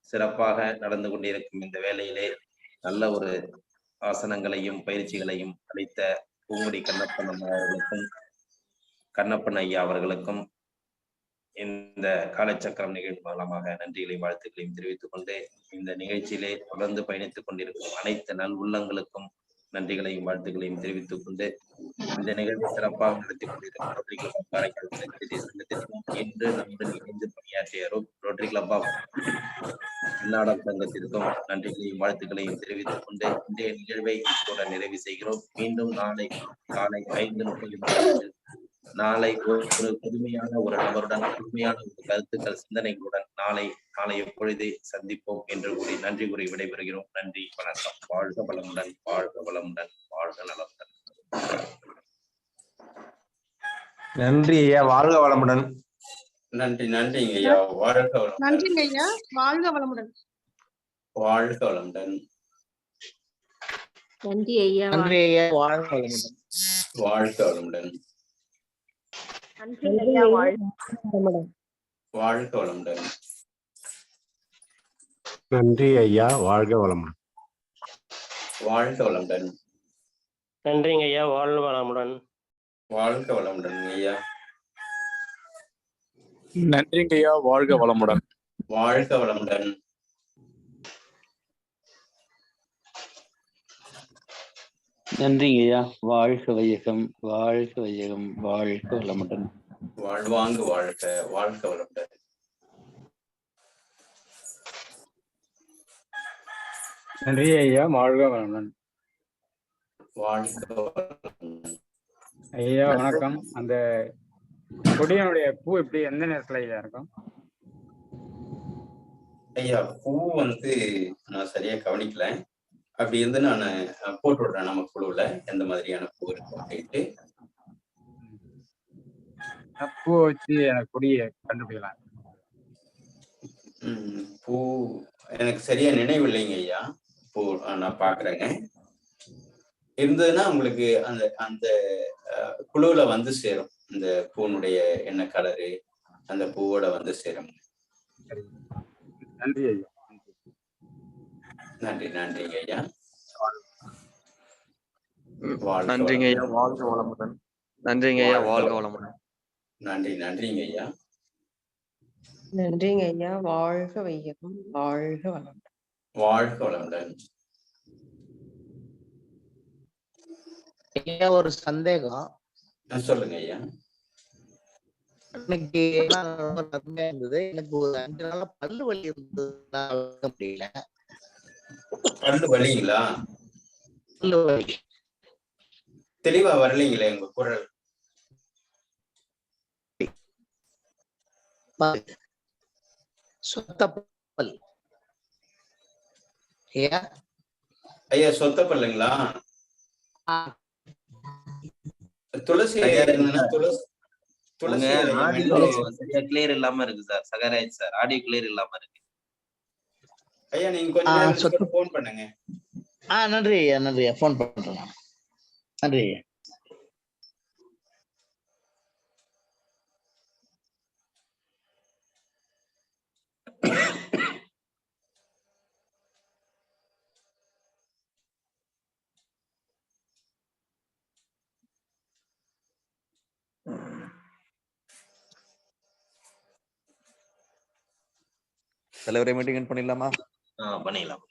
சிறப்பாக நடந்து கொண்டிருக்கும் இந்த வேளையிலே நல்ல ஒரு ஆசனங்களையும் பயிற்சிகளையும் அளித்த பூங்குடி கண்ணப்பன் அம்மா அவர்களுக்கும் கண்ணப்பன் ஐயா அவர்களுக்கும் இந்த காலச்சக்கரம் நிகழ்வு மூலமாக நன்றிகளையும் வாழ்த்துக்களையும் தெரிவித்துக் கொண்டு இந்த நிகழ்ச்சியிலே தொடர்ந்து பயணித்துக் கொண்டிருக்கும் அனைத்து நல் உள்ளங்களுக்கும் நன்றிகளையும் வாழ்த்துக்களையும் தெரிவித்துக் கொண்டு இந்த நிகழ்வு சிறப்பாக நடத்தி கொண்டிருக்கும் சங்கத்திற்கும் இன்று நம்முடன் இணைந்து பணியாற்றிய ரோட்டரி கிளப் ஆஃப் இன்னாடம் சங்கத்திற்கும் நன்றிகளையும் வாழ்த்துக்களையும் தெரிவித்துக் கொண்டு இன்றைய நிகழ்வை கூட நிறைவு செய்கிறோம். மீண்டும் நாளை காலை 5:30 நாளை ஒரு புதுமையான ஒரு நபருடன் புதுமையான ஒரு கருத்துக்கள் சிந்தனைகளுடன் நாளை எப்பொழுது சந்திப்போம் என்று கூறி நன்றி கூறி விடைபெறுகிறோம். நன்றி, வணக்கம். வாழ்க வளமுடன், வாழ்க வளமுடன், வாழ்க நலமுடன். நன்றி ஐயா, வாழ்க வளமுடன். நன்றிங்க ஐயா, வாழ்க வளமுடன். நன்றிங்க ஐயா, வாழ்க வளமுடன். வாழ்க வளமுடன். நன்றி ஐயா, வாழ்க வளமுடன். வாழ்க வளமுடன். நன்றி ஐயா, வாழ்க வளமுடன். வாழ்க வளமுடன். நன்றி ஐயா, வாழ்க வளமுடன். வாழ்க வளமுடன். நன்றிங்க ஐயா, வாழ்க வளமுடன். வாழ்க வளமுடன் ஐயா. நன்றிங்க ஐயா, வாழ்க வளமுடன். வாழ்க வளமுடன். நன்றிங்க ஐயா, வாழ்க வையகம், வாழ்க வையகம், வாழ்க வளமுடன். வாழ்வாங்கு வாழ்க, வாழ்க வளமுடன். நன்றி ஐயா, வாழ்க வளமுடன். வாழ்க வளமுடன். ஐயா வணக்கம். அந்த கொடியனுடைய பூ எப்படி எந்த நேரத்துல ஐயா இருக்கும்? ஐயா பூ நான் சரியா கவனிக்கல. அப்படி இருந்து நான் போட்டு விடுறேன் நம்ம குழுவுல எந்த மாதிரியான பூ இருக்கும் அப்படின்ட்டு. பூ வச்சு எனக்கு கொடியை கண்டுபிடிக்கலாம். பூ எனக்கு சரியா நினைவில்லைங்க ஐயா. பூ நான் பாக்குறேங்க. இருந்ததுன்னா உங்களுக்கு அந்த அந்த குழுவுல சேரும். இந்த பூனுடைய என்ன கலரு அந்த பூவோட சேரும். நன்றி ஐயா. நன்றி. நன்றிங்க ஐயா. நன்றிங்க ஐயா, வாழ்க வளமுடன். நன்றிங்க ஐயா, வாழ்க வளமுடன். நன்றி. நன்றிங்க ஐயா. நன்றிங்க ஐயா, வாழ்க வையகம், வாழ்க வளமுடன். வாழ்க வளமுடன். ஐயா ஒரு சந்தேகம். சொல்லுங்க ஐயா. இன்னைக்கு ரொம்ப நன்மையா இருந்தது. எனக்கு ஒரு 5 நாளா பல்லு வலி இருந்தது, முடியல. பல்லு வலிங்களா? பல்லு வலி தெளிவா வரலீங்களே உங்க குரல். சொத்தப்பல் ஐயா சொத்த பல்லுங்களா? துளசி துளசி சரியா கிளியர் இல்லாம இருக்கு sir. Sagaraj sir, audio clear இல்லாம இருக்கு. ஐயா நீங்க கொஞ்சம் போன் பண்ணுங்க. நன்றி ஐயா, நன்றி ஐயா, போன் பண்றேன். நன்றி ஐயா. தலைவரை மீட்டிங் பண்ணிடலாமா? பண்ணிடலாம்.